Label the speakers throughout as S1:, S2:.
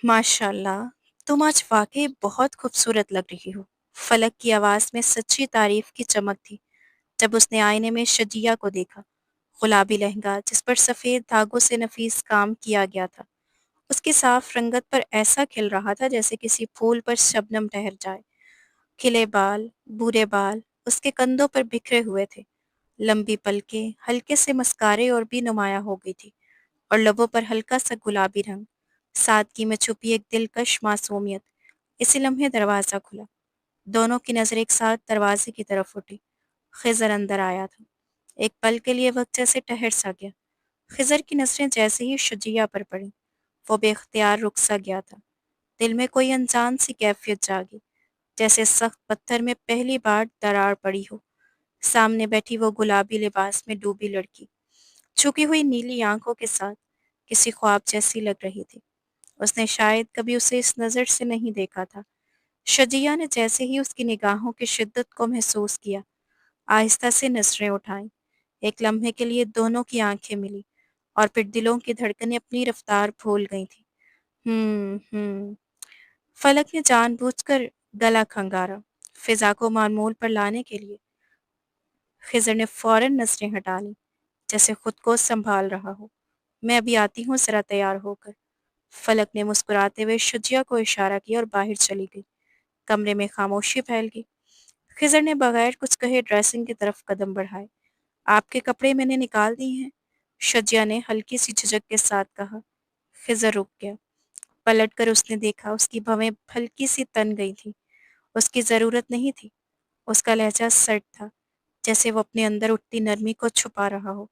S1: माशाल्लाह, तुम आज वाकई बहुत खूबसूरत लग रही हो। फलक की आवाज में सच्ची तारीफ की चमक थी जब उसने आईने में शजिया को देखा। गुलाबी लहंगा जिस पर सफेद धागों से नफीस काम किया गया था, उसकी साफ रंगत पर ऐसा खिल रहा था जैसे किसी फूल पर शबनम ठहर जाए। खिले बाल, बूरे बाल उसके कंधों पर बिखरे हुए थे। लंबी पलकें हल्के से मस्कारे और भी नुमाया हो गई थी, और लबों पर हल्का सा गुलाबी रंग। सादगी में छुपी एक दिलकश मासूमियत। इसी लम्हे दरवाजा खुला। दोनों की नजर एक साथ दरवाजे की तरफ उठी। खिजर अंदर आया था। एक पल के लिए वक्त जैसे ठहर सा गया। खिजर की नजरें जैसे ही शुजिया पर पड़ी, वो बेख्तियार रुक सा गया था। दिल में कोई अनजान सी कैफियत जागी, जैसे सख्त पत्थर में पहली बार दरार पड़ी हो। सामने बैठी वो गुलाबी लिबास में डूबी लड़की, झुकी हुई नीली आंखों के साथ, किसी ख्वाब जैसी लग रही थी। उसने शायद कभी उसे इस नज़र से नहीं देखा था। शजिया ने जैसे ही उसकी निगाहों की शिद्दत को महसूस किया, आहिस्ता से नजरें उठाईं। एक लम्हे के लिए दोनों की आंखें मिली, और फिर दिलों की धड़कनें अपनी रफ्तार भूल गई थी। हम्म। फलक ने जानबूझकर गला खंगारा, फिजा को मामूल पर लाने के लिए। खिजर ने फौरन नजरें हटा ली, जैसे खुद को संभाल रहा हो। मैं अभी आती हूँ, जरा तैयार होकर। फलक ने मुस्कुराते हुए शुजिया को इशारा किया और बाहर चली गई। कमरे में खामोशी फैल गई। खिजर ने बगैर कुछ कहे ड्रेसिंग की तरफ कदम बढ़ाए। आपके कपड़े मैंने निकाल दिए हैं, शजिया ने हल्की सी झिझक के साथ कहा। खिजर रुक गया। पलट कर उसने देखा, उसकी भवें हल्की सी तन गई थी। उसकी जरूरत नहीं थी। उसका लहजा सट था, जैसे वो अपने अंदर उठती नरमी को छुपा रहा हो।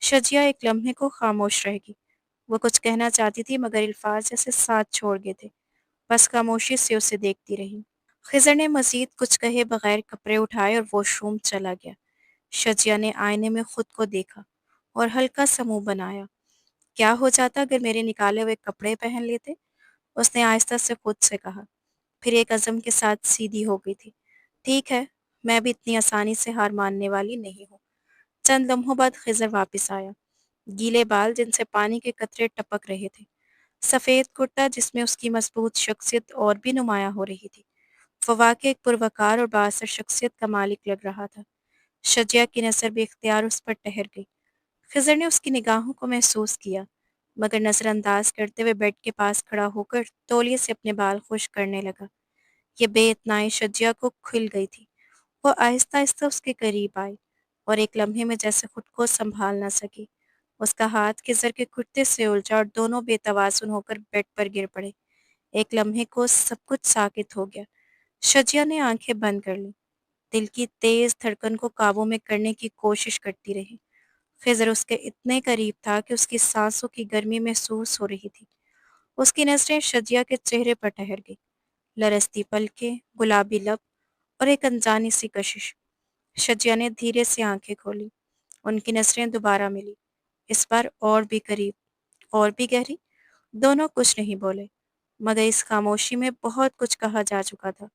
S1: शजिया एक लम्हे को खामोश रह गई। वो कुछ कहना चाहती थी, मगर अल्फाज जैसे साथ छोड़ गए थे। बस खामोशी से उसे देखती रही। खिज़र ने मज़ीद कुछ कहे बगैर कपड़े उठाए और वॉशरूम चला गया। शजिया ने आईने में खुद को देखा और हल्का सा मुंह बनाया। क्या हो जाता अगर मेरे निकाले हुए कपड़े पहन लेते? उसने आहिस्ता से खुद से कहा। फिर एक अज़म के साथ सीधी हो गई थी। ठीक है, मैं भी इतनी आसानी से हार मानने वाली नहीं हूँ। चंद लम्हों बाद खिज़र वापस आया। गीले बाल जिनसे पानी के कतरे टपक रहे थे। सफ़ेद कुर्ता जिसमें उसकी मजबूत शख्सियत और भी नुमायां हो रही थी। वो वाकई एक पुरवकार और बाअसर शख्सियत का मालिक लग रहा था। शजिया की नज़र बेख्तियार उस पर ठहर गई। खिज़र ने उसकी निगाहों को महसूस किया, मगर नज़रअंदाज करते हुए बेड के पास खड़ा होकर तौलिए से अपने बाल खुश करने लगा। ये बेइतनाई शजिया को खिल गई थी। वो आहिस्ता आहिस्ता उसके करीब आई, और एक लम्हे में जैसे खुद को संभाल न सकी, उसका हाथ खिज़र के कुर्ते से उलझा और दोनों बेतवाज़ुन होकर बेड पर गिर पड़े। एक लम्हे को सब कुछ साकित हो गया। शजिया ने आंखें बंद कर लीं, दिल की तेज धड़कन को काबू में करने की कोशिश करती रही। खिज़र उसके इतने करीब था कि उसकी सांसों की गर्मी महसूस हो रही थी। उसकी नजरें शजिया के चेहरे पर ठहर गई। लरसती पलकें, गुलाबी लब और एक अनजानी सी कशिश। शजिया ने धीरे से आंखें खोली। उनकी नजरें दोबारा मिली, इस बार और भी करीब, और भी गहरी। दोनों कुछ नहीं बोले, मगर इस खामोशी में बहुत कुछ कहा जा चुका था।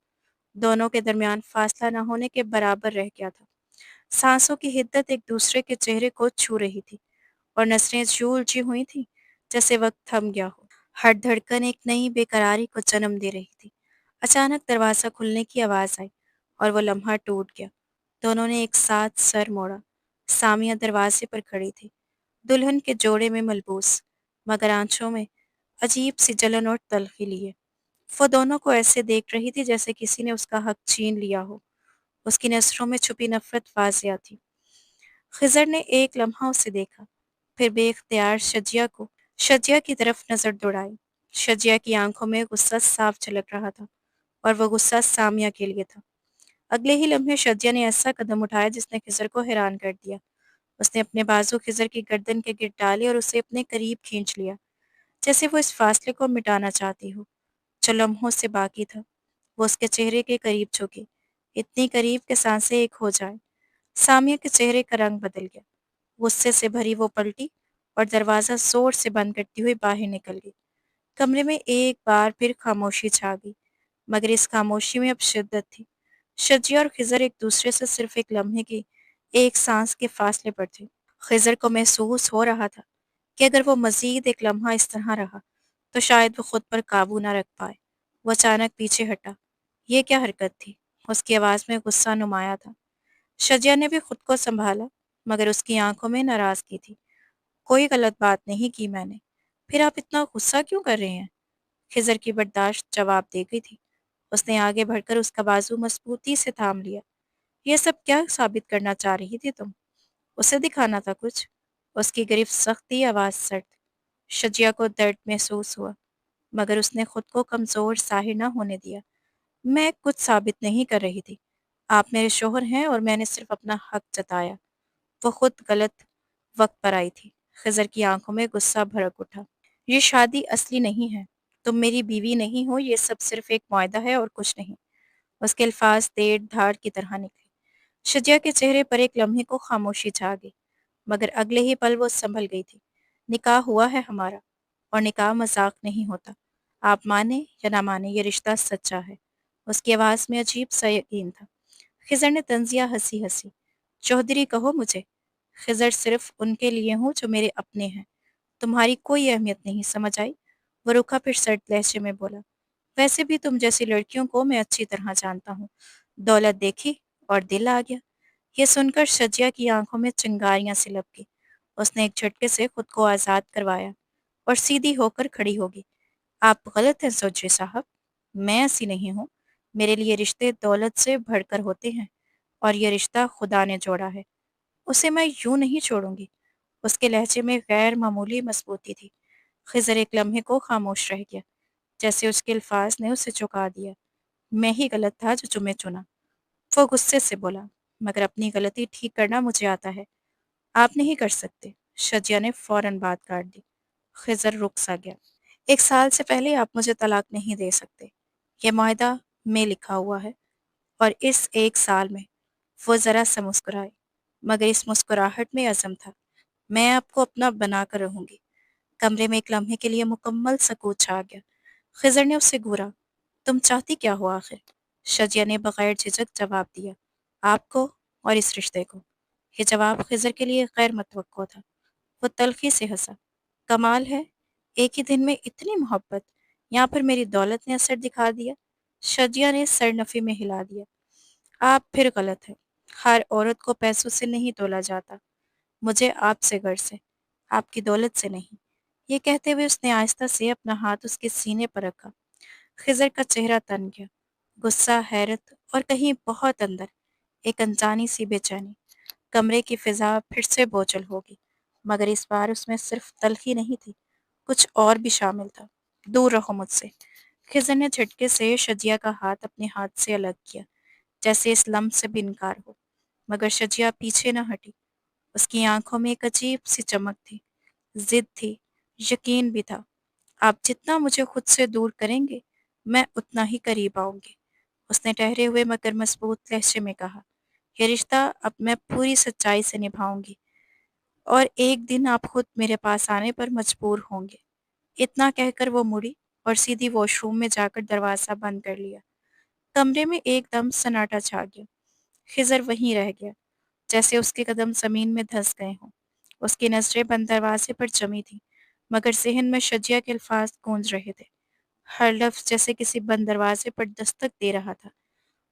S1: दोनों के दरमियान फासला न होने के बराबर रह गया था। सांसों की हिद्दत एक दूसरे के चेहरे को छू रही थी, और नसरें यूं उलझी हुई थी जैसे वक्त थम गया हो। हर धड़कन एक नई बेकरारी को जन्म दे रही थी। अचानक दरवाज़ा खुलने की आवाज़ आई, और वो लम्हा टूट गया। दोनों ने एक साथ सर मोड़ा। सामिया दरवाजे पर खड़ी थी, दुल्हन के जोड़े में मलबूस, मगर आंचों में अजीब सी जलन और तल्खी लिए। वो दोनों को ऐसे देख रही थी जैसे किसी ने उसका हक छीन लिया हो। उसकी नज़रों में छुपी नफरत वाज़िया थी। खिज़र ने एक लम्हा उसे देखा, फिर बेख्तियार शजिया की तरफ नज़र दौड़ाई। शजिया की आंखों में गुस्सा साफ झलक रहा था, और वह गुस्सा सामिया के लिए था। अगले ही लम्हे शजिया ने ऐसा कदम उठाया जिसने खिज़र को हैरान कर दिया। उसने अपने बाजू खिज़र की गर्दन के गिर डाले और उसे अपने करीब खींच लिया, जैसे वो इस फासले को मिटाना चाहती हो जो लम्हों से बाकी था। वो उसके चेहरे के करीब झुकी, इतनी करीब कि सांसें एक हो जाएं। सामिया के चेहरे का रंग बदल गया। गुस्से से भरी वो पलटी और दरवाज़ा जोर से बंद करती हुई बाहर निकल गई। कमरे में एक बार फिर खामोशी छा गई, मगर इस खामोशी में अब शिद्दत थी। शजिया और खिज़र एक दूसरे से सिर्फ एक लम्हे की, एक सांस के फासले पर थे। खिज़र को महसूस हो रहा था कि अगर वो मज़ीद एक लम्हा इस तरह रहा, تو شاید وہ خود پر قابو نہ رکھ پائے۔ وہ اچانک پیچھے ہٹا۔ یہ کیا حرکت تھی؟ اس کی آواز میں غصہ نمایاں تھا۔ شجیہ نے بھی خود کو سنبھالا، مگر اس کی آنکھوں میں ناراضگی تھی۔ کوئی غلط بات نہیں کی میں نے۔ پھر آپ اتنا غصہ کیوں کر رہے ہیں؟ خضر کی برداشت جواب دے گئی تھی۔ اس نے آگے بڑھ کر اس کا بازو مضبوطی سے تھام لیا۔ یہ سب کیا ثابت کرنا چاہ رہی تھی تم؟ اسے دکھانا تھا کچھ؟ اس کی گرفت سختی، آواز سرد۔ شجیہ کو درد محسوس ہوا، مگر اس نے خود کو کمزور ظاہر نہ ہونے دیا۔ میں کچھ ثابت نہیں کر رہی تھی۔ آپ میرے شوہر ہیں اور میں نے صرف اپنا حق جتایا۔ وہ خود غلط وقت پر آئی تھی۔ خضر کی آنکھوں میں غصہ بھڑک اٹھا۔ یہ شادی اصلی نہیں ہے۔ تم میری بیوی نہیں ہو، یہ سب صرف ایک معاہدہ ہے اور کچھ نہیں۔ اس کے الفاظ تیر دھاڑ کی طرح نکلے۔ شجیہ کے چہرے پر ایک لمحے کو خاموشی چھا گئی، مگر اگلے ہی پل وہ سنبھل گئی تھی۔ نکاح ہوا ہے ہمارا، اور نکاح مذاق نہیں ہوتا۔ آپ مانیں یا نہ مانیں، یہ رشتہ سچا ہے۔ اس کی آواز میں عجیب سا یقین تھا۔ خضر نے طنزیہ ہنسی۔ چودھری کہو مجھے۔ خضر صرف ان کے لیے ہوں جو میرے اپنے ہیں۔ تمہاری کوئی اہمیت نہیں، سمجھ آئی؟ وہ رکا، پھر سرد لہجے میں بولا۔ ویسے بھی تم جیسی لڑکیوں کو میں اچھی طرح جانتا ہوں۔ دولت دیکھی اور دل آ گیا۔ یہ سن کر شجیہ کی آنکھوں میں چنگاریاں سی لپک گئی۔ اس نے ایک جھٹکے سے خود کو آزاد کروایا اور سیدھی ہو کر کھڑی ہوگی۔ آپ غلط ہیں چودھری صاحب، میں ایسی نہیں ہوں۔ میرے لیے رشتے دولت سے بڑھ کر ہوتے ہیں، اور یہ رشتہ خدا نے جوڑا ہے۔ اسے میں یوں نہیں چھوڑوں گی۔ اس کے لہجے میں غیر معمولی مضبوطی تھی۔ خضر ایک لمحے کو خاموش رہ گیا، جیسے اس کے الفاظ نے اسے چکا دیا۔ میں ہی غلط تھا جو تمہیں چنا۔ وہ غصے سے بولا، مگر اپنی غلطی ٹھیک کرنا مجھے آتا ہے۔ آپ نہیں کر سکتے۔ شجیہ نے فوراً بات کاٹ دی۔ خضر رک سا گیا۔ 1 سال سے پہلے آپ مجھے طلاق نہیں دے سکتے۔ یہ معاہدہ میں لکھا ہوا ہے۔ اور اس 1 سال میں وہ ذرا سا مسکرائے، مگر اس مسکراہٹ میں عزم تھا۔ میں آپ کو اپنا بنا کر رہوں گی۔ کمرے میں ایک لمحے کے لیے مکمل سکوت چھا گیا۔ خضر نے اسے گھورا۔ تم چاہتی کیا ہو آخر؟ شجیہ نے بغیر جھجک جواب دیا۔ آپ کو اور اس رشتے کو۔ یہ جواب خضر کے لیے غیر متوقع تھا۔ وہ تلخی سے ہنسا۔ کمال ہے، ایک ہی دن میں اتنی محبت! یہاں پر میری دولت نے اثر دکھا دیا۔ شجیہ نے سر نفی میں ہلا دیا۔ آپ پھر غلط ہیں۔ ہر عورت کو پیسوں سے نہیں تولا جاتا۔ مجھے آپ سے غرض ہے، آپ کی دولت سے نہیں۔ یہ کہتے ہوئے اس نے آہستہ سے اپنا ہاتھ اس کے سینے پر رکھا۔ خضر کا چہرہ تن گیا۔ غصہ، حیرت اور کہیں بہت اندر ایک انجانی سی بے چینی۔ کمرے کی فضا پھر سے بوجھل ہوگی، مگر اس بار اس میں صرف تلخی نہیں تھی، کچھ اور بھی شامل تھا۔ دور رہو مجھ سے۔ خضر نے جھٹکے سے شجیہ کا ہاتھ اپنے ہاتھ سے الگ کیا، جیسے اس لمح سے بھی انکار ہو، مگر شجیہ پیچھے نہ ہٹی۔ اس کی آنکھوں میں ایک عجیب سی چمک تھی، ضد تھی، یقین بھی تھا۔ آپ جتنا مجھے خود سے دور کریں گے، میں اتنا ہی قریب آؤں گی۔ اس نے ٹھہرے ہوئے مگر مضبوط لہجے میں کہا، یہ رشتہ اب میں پوری سچائی سے نبھاؤں گی، اور ایک دن آپ خود میرے پاس آنے پر مجبور ہوں گے۔ اتنا کہہ کر وہ مڑی اور سیدھی واش روم میں جا کر دروازہ بند کر لیا۔ کمرے میں ایک دم سناٹا چھا گیا۔ خضر وہیں رہ گیا، جیسے اس کے قدم زمین میں دھس گئے ہوں۔ اس کی نظریں بند دروازے پر جمی تھیں، مگر ذہن میں شجیہ کے الفاظ گونج رہے تھے۔ ہر لفظ جیسے کسی بند دروازے پر دستک دے رہا تھا،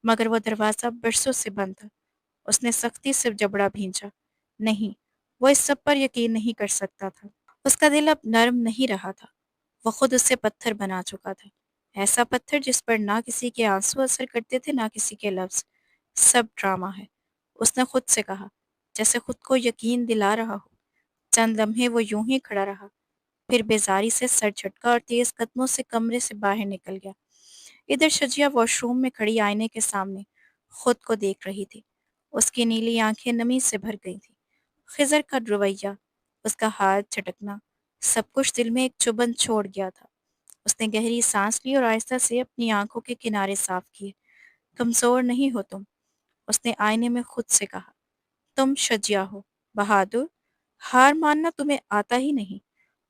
S1: مگر وہ دروازہ برسوں سے بند تھا۔ اس نے سختی سے جبڑا بھینچا۔ نہیں، وہ اس سب پر یقین نہیں کر سکتا تھا۔ اس کا دل اب نرم نہیں رہا تھا۔ وہ خود اسے پتھر بنا چکا تھا، ایسا پتھر جس پر نہ کسی کے آنسو اثر کرتے تھے نہ کسی کے لفظ۔ سب ڈرامہ ہے، اس نے خود سے کہا، جیسے خود کو یقین دلا رہا ہو۔ چند لمحے وہ یوں ہی کھڑا رہا، پھر بیزاری سے سر جھٹکا اور تیز قدموں سے کمرے سے باہر نکل گیا۔ ادھر شجیہ واش روم میں کھڑی آئینے کے سامنے خود کو دیکھ رہی تھی۔ اس کی نیلی آنکھیں نمی سے بھر گئی تھیں۔ خضر کا رویہ، اس کا ہاتھ جھٹکنا، سب کچھ دل میں ایک چبھن چھوڑ گیا تھا۔ اس نے گہری سانس لی اور آہستہ سے اپنی آنکھوں کے کنارے صاف کیے۔ کمزور نہیں ہو تم، اس نے آئینے میں خود سے کہا۔ تم شجیہ ہو، بہادر۔ ہار ماننا تمہیں آتا ہی نہیں۔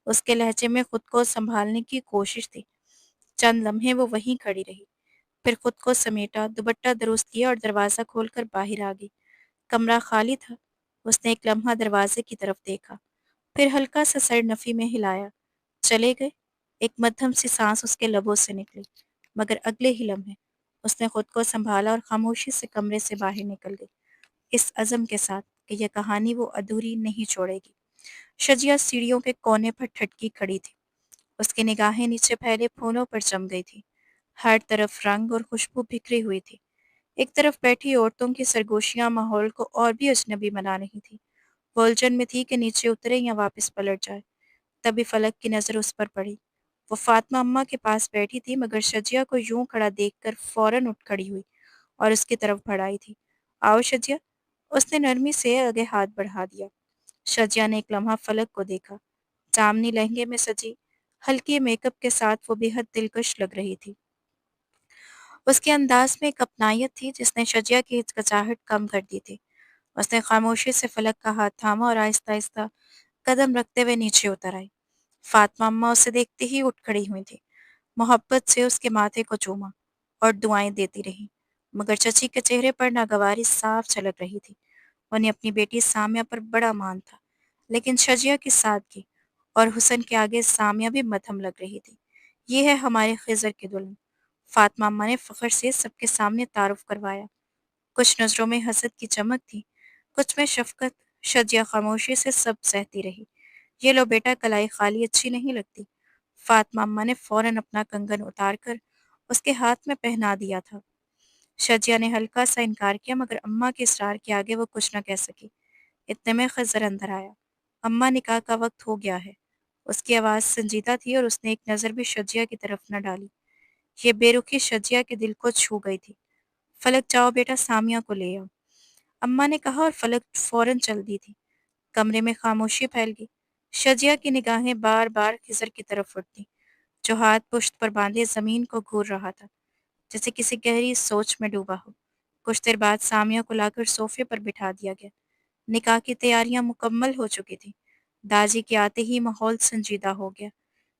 S1: اس کے لہجے میں خود کو سنبھالنے کی کوشش تھی۔ چند لمحے وہ وہیں کھڑی رہی، پھر خود کو سمیٹا، دوپٹہ درست کیا اور دروازہ کھول کر باہر آ گئی۔ کمرہ خالی تھا۔ اس نے ایک لمحہ دروازے کی طرف دیکھا، پھر ہلکا سا سر نفی میں ہلایا۔ چلے گئے؟ एक मद्धम सी सांस उसके लबों से निकली, मगर अगले ही लम्हे उसने खुद को संभाला और खामोशी से कमरे से बाहर निकल गई, इस अज़म के साथ कि यह कहानी वो अधूरी नहीं छोड़ेगी। शजिया सीढ़ियों के कोने पर ठटकी खड़ी थी। उसकी निगाहें नीचे फैले फूलों पर जम गई थी। हर तरफ रंग और खुशबू बिखरी हुई थी। एक तरफ बैठी औरतों की सरगोशियां माहौल को और भी अजनबी बना रही थी। वो उलझन में थी कि नीचे उतरे या वापस पलट जाए। तभी फलक की नज़र उस पर पड़ी। वो फातिमा अम्मा के पास बैठी थी, मगर शजिया को यूं खड़ा देखकर फौरन उठ खड़ी हुई और उसकी तरफ बढ़ाई थी। आओ शजिया, उसने नरमी से आगे हाथ बढ़ा दिया। शजिया ने एक लम्हा फलक को देखा। जामनी लहंगे में सजी, हल्के मेकअप के साथ वो बेहद दिलकश लग रही थी। उसके अंदाज में एक अपनायत थी जिसने शजिया की हिचकिचाहट कम कर दी थी। उसने खामोशी से फलक का हाथ थामा और आहिस्ता आहिस्ता कदम रखते हुए नीचे उतर आई। फातिमा अम्मा उसे देखते ही उठ खड़ी हुई थी। मोहब्बत से उसके माथे को चूमा और दुआएं देती रही, मगर चची के चेहरे पर नागवारी साफ झलक रही थी। उन्हें अपनी बेटी सामिया पर बड़ा मान था, लेकिन शजिया की सादगी और हुस्न के आगे सामिया भी मध्यम लग रही थी। ये है हमारे खिज़र की दुल्हन, फातिमा अम्मा ने फ़ख्र से सबके सामने तारुफ करवाया। कुछ नज़रों में हसद की चमक थी, कुछ में शफ़क़त। शजिया खामोशी से सब सहती रही। ये लो बेटा, कलाई खाली अच्छी नहीं लगती। फातिमा अम्मा ने फ़ौरन अपना कंगन उतार कर उसके हाथ में पहना दिया था। शजिया ने हल्का सा इनकार किया, मगर अम्मा के इसरार के आगे वो कुछ न कह सकी। इतने में खज़र अंदर आया। अम्मा, निकाह का वक्त हो गया है। उसकी आवाज़ संजीदा थी और उसने एक नज़र भी शजिया की तरफ न डाली। ये बेरुखी शजिया के दिल को छू गई थी। फलक, जाओ बेटा, सामिया को ले आओ, अम्मा ने कहा और फलक फौरन चल दी थी। कमरे में खामोशी फैल गई। शजिया की निगाहें बार बार खिजर की तरफ उठती, जो हाथ पुश्त पर बांधे जमीन को घूर रहा था, जैसे किसी गहरी सोच में डूबा हो। कुछ देर बाद सामिया को लाकर सोफे पर बिठा दिया गया। निकाह की तैयारियां मुकम्मल हो चुकी थी। दाजी के आते ही माहौल संजीदा हो गया।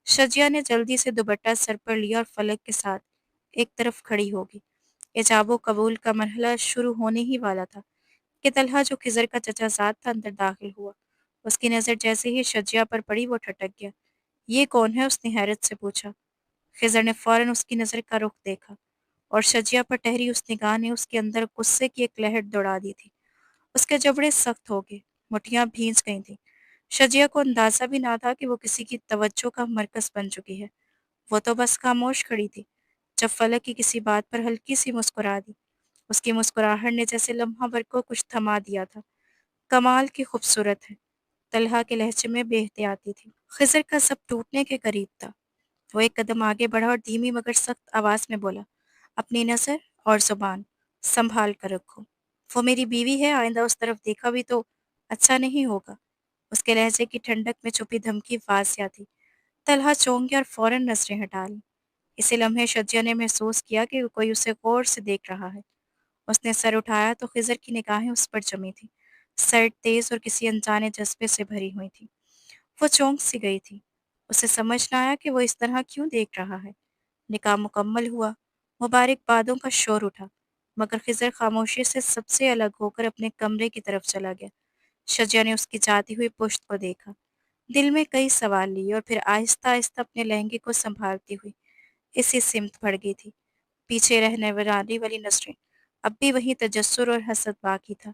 S1: शजिया ने जल्दी से दुपट्टा सर पर लिया और फलक के साथ एक तरफ खड़ी हो गई। इजाबो कबूल का मरहला शुरू होने ही वाला था कि तलहा, जो खिजर का चचाज़ाद था, अंदर दाखिल हुआ। उसकी नज़र जैसे ही शजिया पर पड़ी वो ठटक गया। ये कौन है? उसने हैरत से पूछा। खिजर ने फौरन उसकी नज़र का रुख देखा और शजिया पर ठहरी उस निगाह ने उसके अंदर गुस्से की एक लहर दौड़ा दी थी। उसके जबड़े सख्त हो गए, मुठियां भींच गई थीं। शजिया को अंदाजा भी ना था कि वो किसी की तवज्जो का मरकज बन चुकी है। वो तो बस खामोश खड़ी थी, जब फलक की किसी बात पर हल्की सी मुस्कुरा दी। उसकी मुस्कुराहट ने जैसे लम्हा भर को कुछ थमा दिया था। कमाल की खूबसूरत है, तलहा के लहजे में बेहतियाती थी। खिज़र का सब टूटने के करीब था। वो एक कदम आगे बढ़ा और धीमी मगर सख्त आवाज़ में बोला, अपनी नज़र और ज़ुबान संभाल कर रखो। वो मेरी बीवी है, आइंदा उस तरफ देखा भी तो अच्छा नहीं होगा। उसके लहजे की ठंडक में छुपी धमकी वासिया थी। तलहा चौंक गया और फौरन नजरें हटा ली। इसी लम्हे शजिया ने महसूस किया कि कोई उसे गौर से देख रहा है। उसने सर उठाया तो खिज़र की निगाहें उस पर जमी थी। सर तेज और किसी अनजाने जज्बे से भरी हुई थी। वो चौंक सी गई थी। उसे समझ न आया कि वो इस तरह क्यों देख रहा है। निकाह मुकम्मल हुआ। मुबारकबादों का शोर उठा, मगर खिज़र खामोशी से सबसे अलग होकर अपने कमरे की तरफ चला गया। शजिया ने उसकी जाती हुई पुश्त को देखा। दिल में कई सवाल लिए और फिर आहिस्ता आहिस्ता अपने लहंगे को संभालती हुई इसी सिमत बढ़ गई थी। पीछे रहने वाली वाली नजरें अब भी वही तजस्सुर और हसद बाकी था।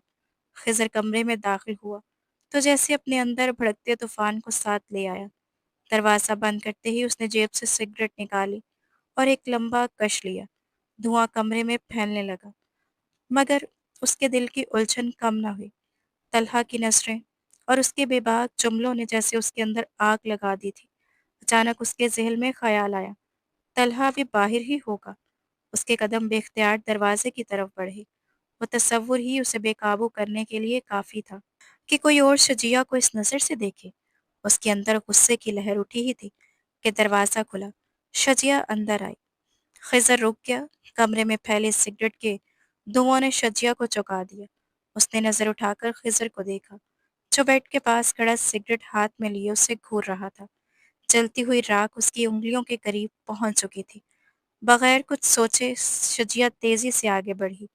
S1: खिज़र कमरे में दाखिल हुआ तो जैसे अपने अंदर भड़कते तूफान को साथ ले आया। दरवाज़ा बंद करते ही उसने जेब से सिगरेट निकाली और एक लंबा कश लिया। धुआं कमरे में फैलने लगा, मगर उसके दिल की उलझन कम न हुई। तलहा की नजरें और उसके बेबाक जुमलों ने जैसे उसके अंदर आग लगा दी थी। अचानक उसके ज़हन में ख्याल आया, तलहा अभी बाहर ही होगा। उसके कदम बेख्तियार दरवाजे की तरफ बढ़े। वो तसव्वुर ही उसे बेकाबू करने के लिए काफ़ी था कि कोई और शजिया को इस नज़र से देखे। उसके अंदर गुस्से की लहर उठी ही थी कि दरवाज़ा खुला। शजिया अंदर आई। खिज़र रुक गया। कमरे में फैले सिगरेट के धुआं ने शजिया को चौंका दिया। उसने नज़र उठाकर खिज़र को देखा, जो बेड के पास खड़ा सिगरेट हाथ में लिए उसे घूर रहा था। जलती हुई राख उसकी उंगलियों के करीब पहुंच चुकी थी। बगैर कुछ सोचे शजिया तेजी से आगे बढ़ी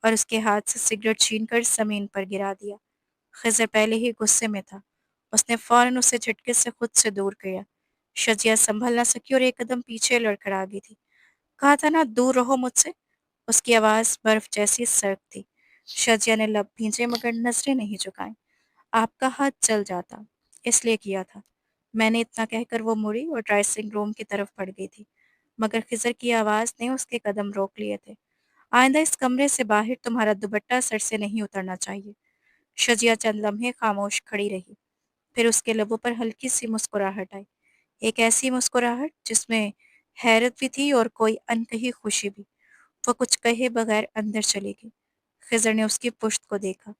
S1: और उसके हाथ से सिगरेट छीनकर जमीन पर गिरा दिया। खिज़र पहले ही गुस्से में था। उसने फौरन उसे झटके से खुद से दूर किया। शजिया संभल ना सकी और एक कदम पीछे लड़खड़ा आ गई थी। कहा था ना दूर रहो मुझसे। उसकी आवाज़ बर्फ जैसी सर्द थी। शजिया ने लब भींचे मगर नजरें नहीं झुकाईं। आपका हाथ जल जाता, इसलिए किया था। मैंने इतना कहकर वो मुड़ी और ड्रेसिंग रूम की तरफ बढ़ गई थी, मगर खिजर की आवाज़ ने उसके कदम रोक लिए थे। आइंदा इस कमरे से बाहर तुम्हारा दुपट्टा सर से नहीं उतरना चाहिए। शजिया चंद लम्हे खामोश खड़ी रही, फिर उसके लबों पर हल्की सी मुस्कुराहट आई। एक ऐसी मुस्कुराहट जिसमें हैरत भी थी और कोई अनकही खुशी भी। वो कुछ कहे बगैर अंदर चली गई। खिज़र ने उसकी पुश्त को देखा।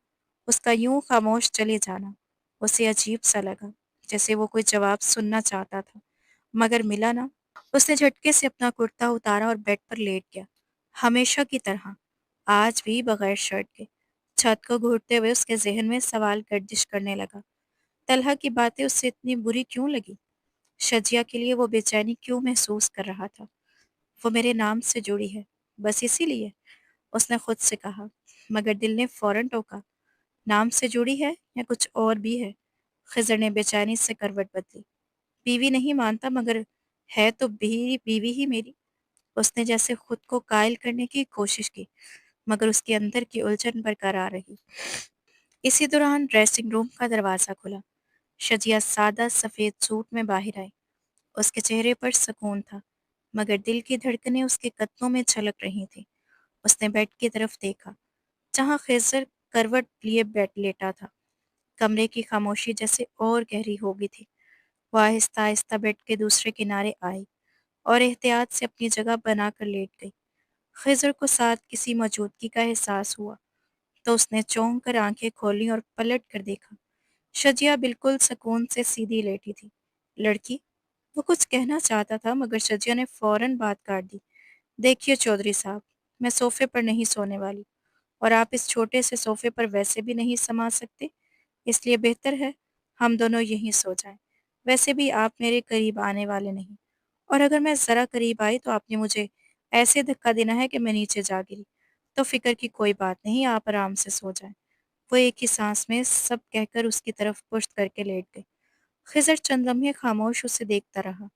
S1: उसका यूं खामोश चले जाना उसे अजीब सा लगा, जैसे वो कोई जवाब सुनना चाहता था, मगर मिला ना। उसने झटके से अपना कुर्ता उतारा और बेड पर लेट गया, हमेशा की तरह, आज भी बगैर शर्ट के। छत को घूरते हुए उसके जहन में सवाल गर्दिश करने लगा। तलहा की बातें उससे इतनी बुरी क्यों लगी? शजिया के लिए वो बेचैनी क्यों महसूस कर रहा था? वो मेरे नाम से जुड़ी है, बस इसीलिए, उसने खुद से कहा, मगर दिल ने फौरन टोका, नाम से जुड़ी है या कुछ और भी है? खिज़र ने बेचैनी से करवट बदली। बीवी नहीं मानता, मगर है तो बीवी ही मेरी। उसने जैसे खुद को कायल करने की कोशिश की, मगर उसके अंदर की उलझन बरकरार रही। इसी दौरान ड्रेसिंग रूम का दरवाज़ा खुला। शजिया सादा सफ़ेद सूट में बाहर आई। उसके चेहरे पर सुकून था, मगर दिल की धड़कनें उसके कदमों में छलक रही थीं। उसने बेड की तरफ देखा, जहाँ खिज़र करवट लिए बेड लेटा था। कमरे की खामोशी जैसे और गहरी हो गई थी। वो आहिस्ता आहिस्ता बेड के दूसरे किनारे आई और एहतियात से अपनी जगह बनाकर लेट गई। खिज़र को साथ किसी मौजूदगी का एहसास हुआ, तो उसने चौंक कर आंखें खोलीं और पलट कर देखा। शजिया बिल्कुल सुकून से सीधी लेटी थी। लड़की, वो कुछ कहना चाहता था, मगर शजिया ने फौरन बात काट दी। देखिए चौधरी साहब, मैं सोफे पर नहीं सोने वाली, और आप इस छोटे से सोफे पर वैसे भी नहीं समा सकते, इसलिए बेहतर है हम दोनों यहीं सो जाएं। वैसे भी आप मेरे करीब आने वाले नहीं, और अगर मैं ज़रा करीब आई तो आपने मुझे ऐसे धक्का देना है कि मैं नीचे जा गिरी। तो फिक्र की कोई बात नहीं, आप आराम से सो जाएं। वो एक ही सांस में सब कहकर उसकी तरफ पुश्त करके लेट गई। खिज़र चंद लम्हे खामोश उसे देखता रहा।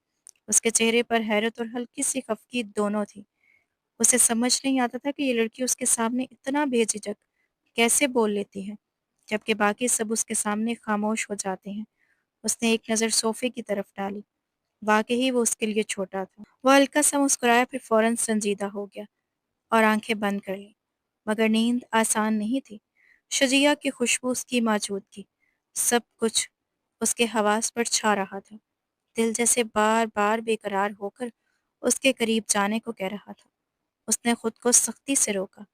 S1: उसके चेहरे पर हैरत और हल्की सी खफगी दोनों थी। उसे समझ नहीं आता था कि ये लड़की उसके सामने इतना बेझिझक कैसे बोल लेती है, जबकि बाकी सब उसके सामने खामोश हो जाते हैं। उसने एक नज़र सोफे की तरफ डाली। वाकई वो उसके लिए छोटा था। वो हल्का सा मुस्कुराया, फिर फौरन संजीदा हो गया और आंखें बंद कर ली। मगर नींद आसान नहीं थी। शजिया की खुशबू, उसकी मौजूदगी, सब कुछ उसके हवास पर छा रहा था। दिल जैसे बार बार बेकरार होकर उसके करीब जाने को कह रहा था। उसने खुद को सख्ती से रोका।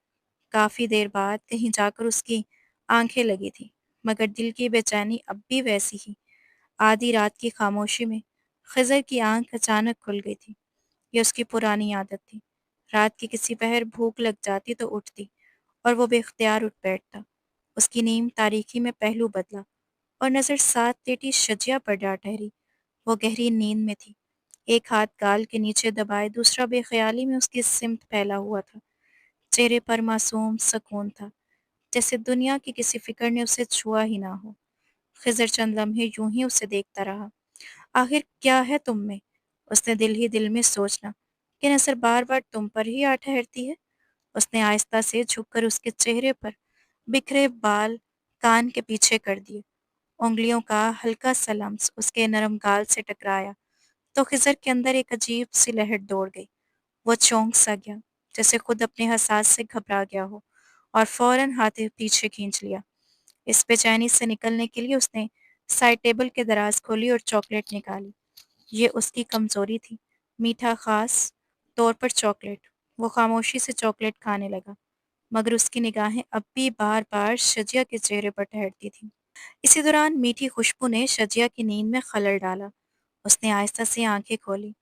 S1: काफी देर बाद कहीं जाकर उसकी आंखें लगी थी, मगर दिल की बेचैनी अब भी वैसी ही। आधी रात की खामोशी में खिज़र की आंख अचानक खुल गई थी। ये उसकी पुरानी आदत थी। रात की किसी पहर भूख लग जाती तो उठती, और वो बेख्तियार उठ बैठता। उसकी नींद तारीकी में पहलू बदला और नज़र साथ लेटी शजिया पर जा ठहरी। वो गहरी नींद में थी। एक हाथ गाल के नीचे दबाए, दूसरा बेख्याली में उसकी सिमत फैला हुआ था। चेहरे पर मासूम सुकून था, जैसे दुनिया की किसी फिक्र ने उसे छुआ ही ना हो। खिज़र चंद लम्हे यूं ही उसे देखता रहा। आखिर क्या है तुम में? उसने दिल ही दिल में सोचना, कि नज़र बार बार तुम पर ही आ ठहरती है। उसने आहिस्ता से झुककर उसके चेहरे पर बिखरे बाल कान के पीछे कर दिए। उंगलियों का हल्का सा लम्स उसके नरम गाल से टकराया, तो खिज़र के अंदर एक अजीब सी लहर दौड़ गई। वो चौंक सा गया, जैसे खुद अपने एहसास से घबरा गया हो, और फौरन हाथ पीछे खींच लिया। इस बेचैनी से निकलने के लिए उसने साइड टेबल के दराज खोली और चॉकलेट निकाली। ये उसकी कमजोरी थी, मीठा खास तौर पर चॉकलेट। वो खामोशी से चॉकलेट खाने लगा, मगर उसकी निगाहें अब भी बार बार शजिया के चेहरे पर ठहरती थीं। इसी दौरान मीठी खुशबू ने शजिया की नींद में खलल डाला। उसने आहिस्ता से आंखें खोली,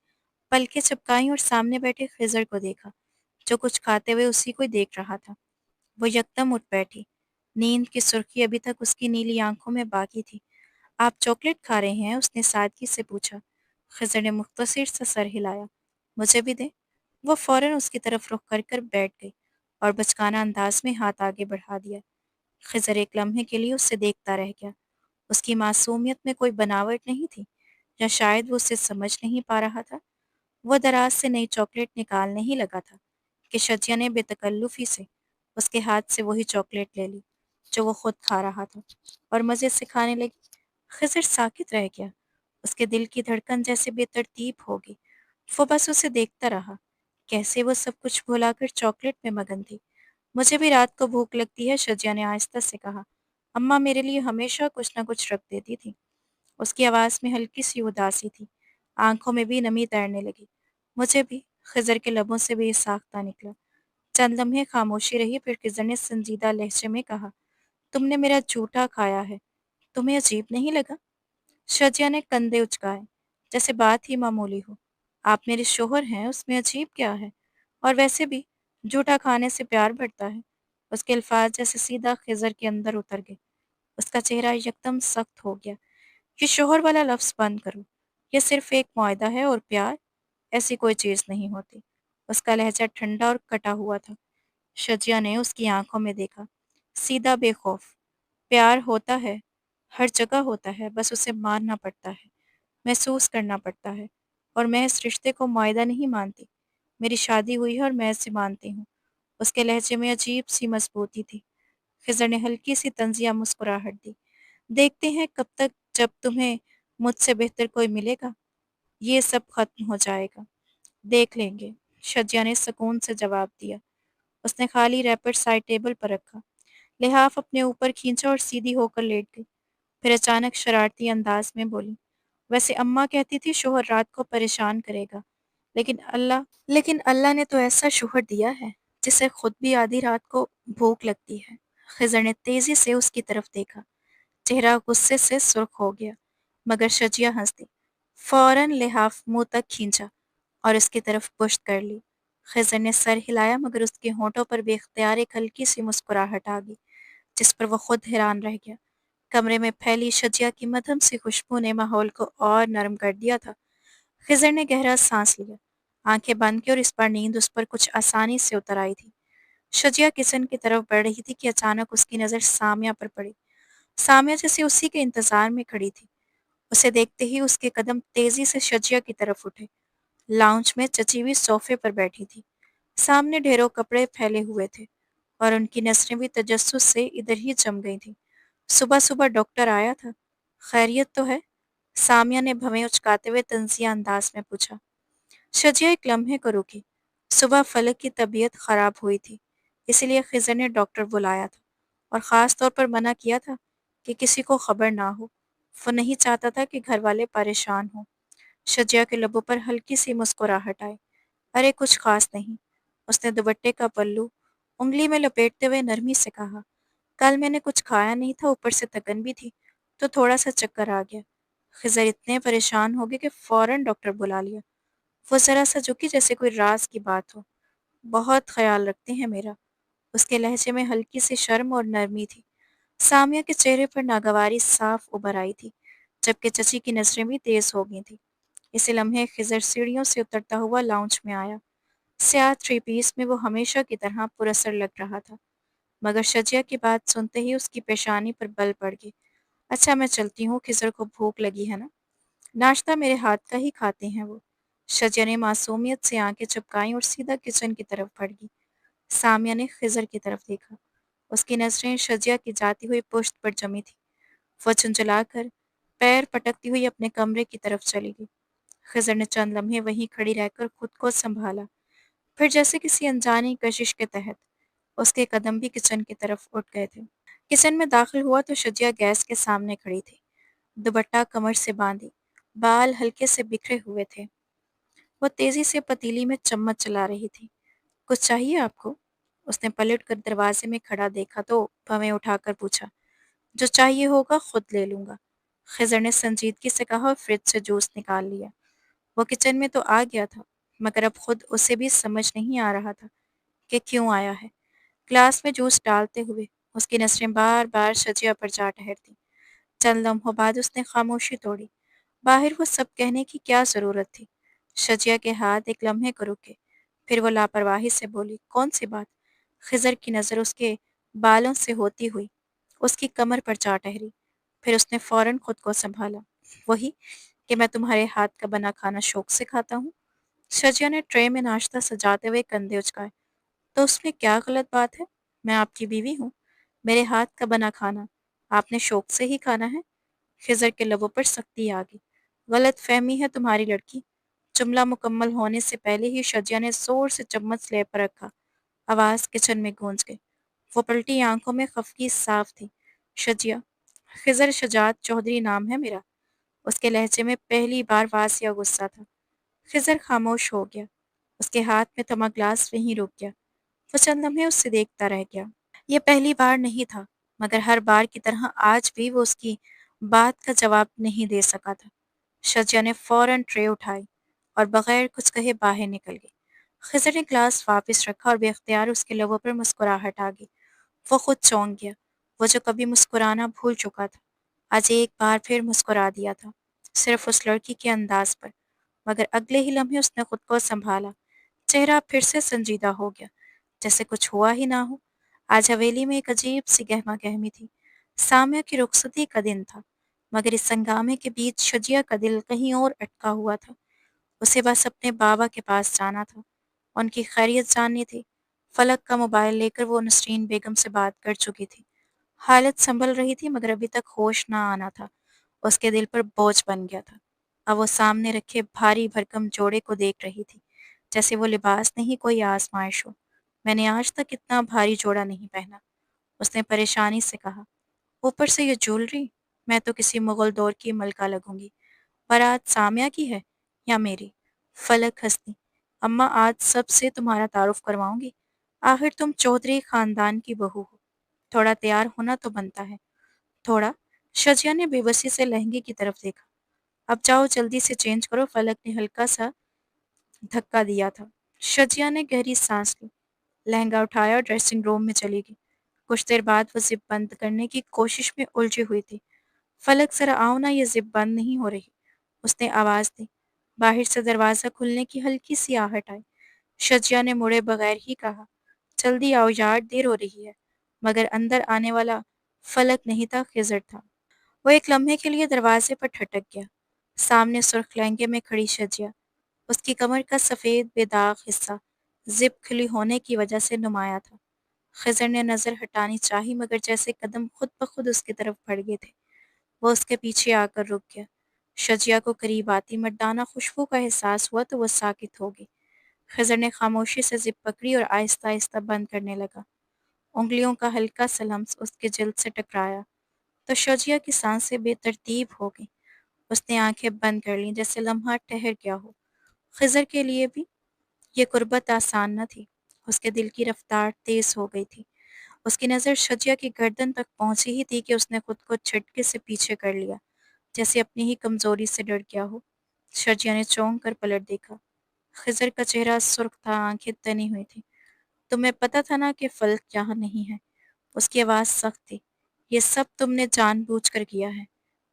S1: पलकें झपकाईं और सामने बैठे खिज़र को देखा, जो कुछ खाते हुए उसी को देख रहा था। वो यकदम उठ बैठी। नींद की सुर्खी अभी तक उसकी नीली आंखों में बाकी थी। आप चॉकलेट खा रहे हैं? उसने सादगी से पूछा। खिज़र ने मुख्तसिर सा सर हिलाया। मुझे भी दे। वो फौरन उसकी तरफ रुख कर कर बैठ गई और बचकाना अंदाज में हाथ आगे बढ़ा दिया। खिज़र एक लम्हे के लिए उससे देखता रह गया। उसकी मासूमियत में कोई बनावट नहीं थी, یا شاید وہ اسے سمجھ نہیں پا رہا تھا۔ وہ دراز سے نئی چاکلیٹ نکالنے ہی لگا تھا کہ شجیہ نے بے تکلفی سے اس کے ہاتھ سے وہی چاکلیٹ لے لی جو وہ خود کھا رہا تھا اور مزے سے کھانے لگی۔ خضر ساکت رہ گیا، اس کے دل کی دھڑکن جیسے بے ترتیب ہو گئی۔ وہ بس اسے دیکھتا رہا، کیسے وہ سب کچھ بھلا کر چاکلیٹ میں مگن تھی۔ مجھے بھی رات کو بھوک لگتی ہے، شجیہ نے آہستہ سے کہا۔ اماں میرے لیے ہمیشہ کچھ نہ کچھ رکھ دیتی تھی۔ اس کی آواز میں ہلکی سی اداسی تھی، آنکھوں میں بھی نمی تیرنے لگی۔ مجھے بھی، خضر کے لبوں سے بھی ساختہ نکلا۔ چند لمحے خاموشی رہی، پھر خضر نے سنجیدہ لہجے میں کہا، تم نے میرا جھوٹا کھایا ہے، تمہیں عجیب نہیں لگا؟ شجیہ نے کندھے اچکائے، جیسے بات ہی معمولی ہو۔ آپ میرے شوہر ہیں، اس میں عجیب کیا ہے؟ اور ویسے بھی جھوٹا کھانے سے پیار بڑھتا ہے۔ اس کے الفاظ جیسے سیدھا خضر کے اندر اتر گئے۔ اس کا چہرہ یکدم سخت ہو گیا۔ یہ شوہر والا لفظ بند کرو، یہ صرف ایک معاہدہ ہے، اور پیار ایسی کوئی چیز نہیں ہوتی۔ اس کا لہجہ ٹھنڈا اور کٹا ہوا تھا۔ شجیہ نے اس کی آنکھوں میں دیکھا، سیدھا بے خوف۔ پیار ہوتا ہے، ہر جگہ ہوتا ہے، بس اسے ماننا پڑتا ہے، محسوس کرنا پڑتا ہے۔ اور میں اس رشتے کو معاہدہ نہیں مانتی، میری شادی ہوئی ہے اور میں اسے مانتی ہوں۔ اس کے لہجے میں عجیب سی مضبوطی تھی۔ خضر نے ہلکی سی طنزیہ مسکراہٹ دی۔ دیکھتے ہیں کب تک، جب تمہیں مجھ سے بہتر کوئی ملے گا یہ سب ختم ہو جائے گا۔ دیکھ لیں گے، شجیہ نے سکون سے جواب دیا۔ اس نے خالی ریپر سائڈ ٹیبل پر رکھا، لحاف اپنے اوپر کھینچا اور سیدھی ہو کر لیٹ گئی۔ پھر اچانک شرارتی انداز میں بولی، ویسے اماں کہتی تھی شوہر رات کو پریشان کرے گا، لیکن اللہ نے تو ایسا شوہر دیا ہے جسے خود بھی آدھی رات کو بھوک لگتی ہے۔ خضر نے تیزی سے اس کی طرف دیکھا، چہرہ غصے سے سرخ ہو گیا، مگر شجیہ ہنس دی۔ فوراً لحاف منہ تک کھینچا اور اس کی طرف پشت کر لی۔ خضر نے سر ہلایا، مگر اس کے ہونٹوں پر بے اختیار ایک ہلکی سی مسکراہٹ آ گئی، جس پر وہ خود حیران رہ گیا۔ کمرے میں پھیلی شجیہ کی مدھم سی خوشبو نے ماحول کو اور نرم کر دیا تھا۔ خضر نے گہرا سانس لیا، آنکھیں بند کی، اور اس بار نیند اس پر کچھ آسانی سے اتر آئی تھی۔ شجیہ کچن کی طرف بڑھ رہی تھی کہ اچانک اس کی نظر سامیہ پر پڑی۔ سامیہ جیسے اسی کے انتظار میں کھڑی تھی۔ اسے دیکھتے ہی اس کے قدم تیزی سے شجیہ کی طرف اٹھے۔ لاؤنج میں چچی ہوئی صوفے پر بیٹھی تھی، سامنے ڈھیروں کپڑے پھیلے ہوئے تھے، اور ان کی نظریں بھی تجسس سے ادھر ہی جم گئی تھیں۔ صبح صبح ڈاکٹر آیا تھا، خیریت تو ہے؟ سامیہ نے بھویں اچکاتے ہوئے طنزیہ انداز میں پوچھا۔ شجیہ ایک لمحے کو رکی۔ صبح فلک کی طبیعت خراب ہوئی تھی، اسی لیے خضر نے ڈاکٹر بلایا تھا، اور خاص طور پر منع کیا تھا کہ کسی کو خبر نہ ہو۔ وہ نہیں چاہتا تھا کہ گھر والے پریشان ہوں۔ شجیہ کے لبوں پر ہلکی سی مسکراہٹ آئی۔ ارے کچھ خاص نہیں، اس نے دوپٹے کا پلو انگلی میں لپیٹتے ہوئے نرمی سے کہا۔ کل میں نے کچھ کھایا نہیں تھا، اوپر سے تھکن بھی تھی، تو تھوڑا سا چکر آ گیا۔ خضر اتنے پریشان ہو گئے کہ فوراً ڈاکٹر بلا لیا۔ وہ ذرا سا جھکی جیسے کوئی راز کی بات ہو۔ بہت خیال رکھتے ہیں میرا۔ اس کے لہجے میں ہلکی سی شرم اور نرمی تھی۔ سامیہ کے چہرے پر ناگواری صاف ابھر آئی تھی، جبکہ چچی کی نظریں بھی تیز ہو گئی تھیں۔ اسی لمحے خضر سیڑھیوں سے اترتا ہوا لاؤنج میں آیا۔ سیاہ تھری پیس میں وہ ہمیشہ کی طرح پراثر لگ رہا تھا، مگر شجیہ کی بات سنتے ہی اس کی پیشانی پر بل پڑ گئی۔ اچھا میں چلتی ہوں، خضر کو بھوک لگی ہے نا؟ ناشتہ میرے ہاتھ کا ہی کھاتے ہیں وہ۔ شجیہ نے معصومیت سے آنکھیں چپکائیں اور سیدھا کچن کی طرف بڑھ گئی۔ سامیہ نے خضر کی طرف دیکھا، اس کی نظریں شجیہ کی جاتی ہوئی پشت پر جمی تھی۔ وہ چنچلا کر پیر پٹکتی ہوئی اپنے کمرے کی طرف چلی گئی۔ خضر نے چند لمحے وہیں کھڑی رہ کر خود کو سنبھالا، پھر جیسے کسی انجانی کشش کے تحت اس کے قدم بھی کچن کی طرف اٹھ گئے تھے۔ کچن میں داخل ہوا تو شجیہ گیس کے سامنے کھڑی تھی، دوپٹہ کمر سے باندھی، بال ہلکے سے بکھرے ہوئے تھے۔ وہ تیزی سے پتیلی میں چمچ چلا رہی تھی۔ کچھ چاہیے آپ کو؟ اس نے پلٹ کر دروازے میں کھڑا دیکھا تو بھویں اٹھا کر پوچھا۔ جو چاہیے ہوگا خود لے لوں گا، خضر نے سنجیدگی سے کہا، اور فریج سے جوس نکال لیا۔ وہ کچن میں تو آ گیا تھا، مگر اب خود اسے بھی سمجھ نہیں آ رہا تھا کہ کیوں آیا ہے۔ گلاس میں جوس ڈالتے ہوئے اس کی نظریں بار بار شجیہ پر جا ٹھہرتی۔ چند لمحوں بعد اس نے خاموشی توڑی۔ باہر وہ سب کہنے کی کیا ضرورت تھی؟ شجیہ کے ہاتھ ایک لمحے کو رکے، پھر وہ لاپرواہی سے بولی، کون سی بات؟ خضر کی نظر اس کے بالوں سے ہوتی ہوئی اس کی کمر پر جا ٹھہری، پھر اس نے فوراً خود کو سنبھالا۔ وہی کہ मैं तुम्हारे हाथ का बना खाना शौक से खाता हूँ? शजिया ने ट्रे में नाश्ता सजाते हुए कंधे उचकाए। तो उसमें क्या गलत बात है? मैं आपकी बीवी हूँ। मेरे हाथ का बना खाना आपने शौक से ही खाना है। खिज़र के लबों पर सख्ती आ गई। गलत फहमी है तुम्हारी लड़की। जुमला मुकम्मल होने से पहले ही शजिया ने जोर से चम्मच स्लेब पर रखा। आवाज़ किचन में गूंज गई। वो पलटी आंखों में खफकी साफ थी। शजिया, खिज़र शजात चौधरी नाम है मेरा। उसके लहजे में पहली बार वासिया गुस्सा था। खिज़र खामोश हो गया। उसके हाथ में थमा ग्लास वहीं रुक गया। वो चंद लम्हे उससे देखता रह गया। ये पहली बार नहीं था, मगर हर बार की तरह आज भी वो उसकी बात का जवाब नहीं दे सका था। शजिया ने फौरन ट्रे उठाई और बगैर कुछ कहे बाहर निकल गई। खिज़र ने ग्लास वापस रखा और बेख्तियार उसके लबों पर मुस्कुराहट आ गई। वो खुद चौंक गया। वो जो कभी मुस्कुराना भूल चुका था, आज एक बार फिर मुस्कुरा दिया था, सिर्फ उस लड़की के अंदाज पर। मगर अगले ही लम्हे उसने खुद को संभाला। चेहरा फिर से संजीदा हो गया, जैसे कुछ हुआ ही ना हो। आज हवेली में एक अजीब सी गहमा गहमी थी। साम्या की रुखसती का दिन था, मगर इस हंगामे के बीच शजिया का दिल कहीं और अटका हुआ था। उसे बस अपने बाबा के पास जाना था, उनकी खैरियत जाननी थी। फलक का मोबाइल लेकर वो नसरीन बेगम से बात कर चुकी थी। हालत संभल रही थी, मगर अभी तक होश ना आना था उसके दिल पर बोझ बन गया था। अब वो सामने रखे भारी भरकम जोड़े को देख रही थी, जैसे वो लिबास नहीं कोई आजमाइश हो। मैंने आज तक इतना भारी जोड़ा नहीं पहना, उसने परेशानी से कहा। ऊपर से ये ज्वेलरी, मैं तो किसी मुगल दौर की मलका लगूंगी। बारात सामिया की है या मेरी? फलक हंसी। अम्मा, आज सबसे तुम्हारा तारुफ करवाऊंगी। आखिर तुम चौधरी खानदान की बहू हो, थोड़ा तैयार होना तो बनता है। थोड़ा? शजिया ने बेबसी से लहंगे की तरफ देखा। अब जाओ जल्दी से चेंज करो, फलक ने हल्का सा धक्का दिया था। शजिया ने गहरी सांस ली, लहंगा उठाया और ड्रेसिंग रूम में चली गई। कुछ देर बाद वो जिप बंद करने की कोशिश में उलझी हुई थी। फलक, जरा आओ ना, ये जिप बंद नहीं हो रही, उसने आवाज दी। बाहर से दरवाजा खुलने की हल्की सी आहट आई। शजिया ने मुड़े बगैर ही कहा, जल्दी आओ यार, देर हो रही है। मगर अंदर आने वाला फलक नहीं था, खिजर था। वो एक लम्हे के लिए दरवाजे पर ठटक गया। सामने सुर्ख लहंगे में खड़ी शजिया, उसकी कमर का सफ़ेद बेदाग हिस्सा जिप खुली होने की वजह से नुमाया था। खिजर ने नज़र हटानी चाही, मगर जैसे कदम खुद ब खुद उसकी तरफ बढ़ गए थे, वो उसके पीछे आकर रुक गया। शजिया को करीब आती मर्दाना खुशबू का एहसास हुआ तो वो साकित हो गई। खिजर ने खामोशी से जिप पकड़ी और आहिस्ता आहिस्ता बंद करने लगा। उंगलियों का हल्का सा लम्स उसके जिल्द से टकराया तो शजिया की सांसें बेतरतीब हो गईं। उसने आंखें बंद कर लीं, जैसे लम्हा ठहर गया हो। खिजर के लिए भी ये कुर्बत आसान न थी। उसके दिल की रफ्तार तेज हो गई थी। उसकी नज़र शजिया की गर्दन तक पहुंची ही थी कि उसने खुद को झटके से पीछे कर लिया, जैसे अपनी ही कमजोरी से डर गया हो। शजिया ने चौंक कर पलट देखा। खिजर का चेहरा सुर्ख था, आंखें तनी हुई थी। तुम्हें पता था ना कि फल्क यहाँ नहीं है? उसकी आवाज़ सख्त थी। ये सब तुमने जानबूझकर किया है,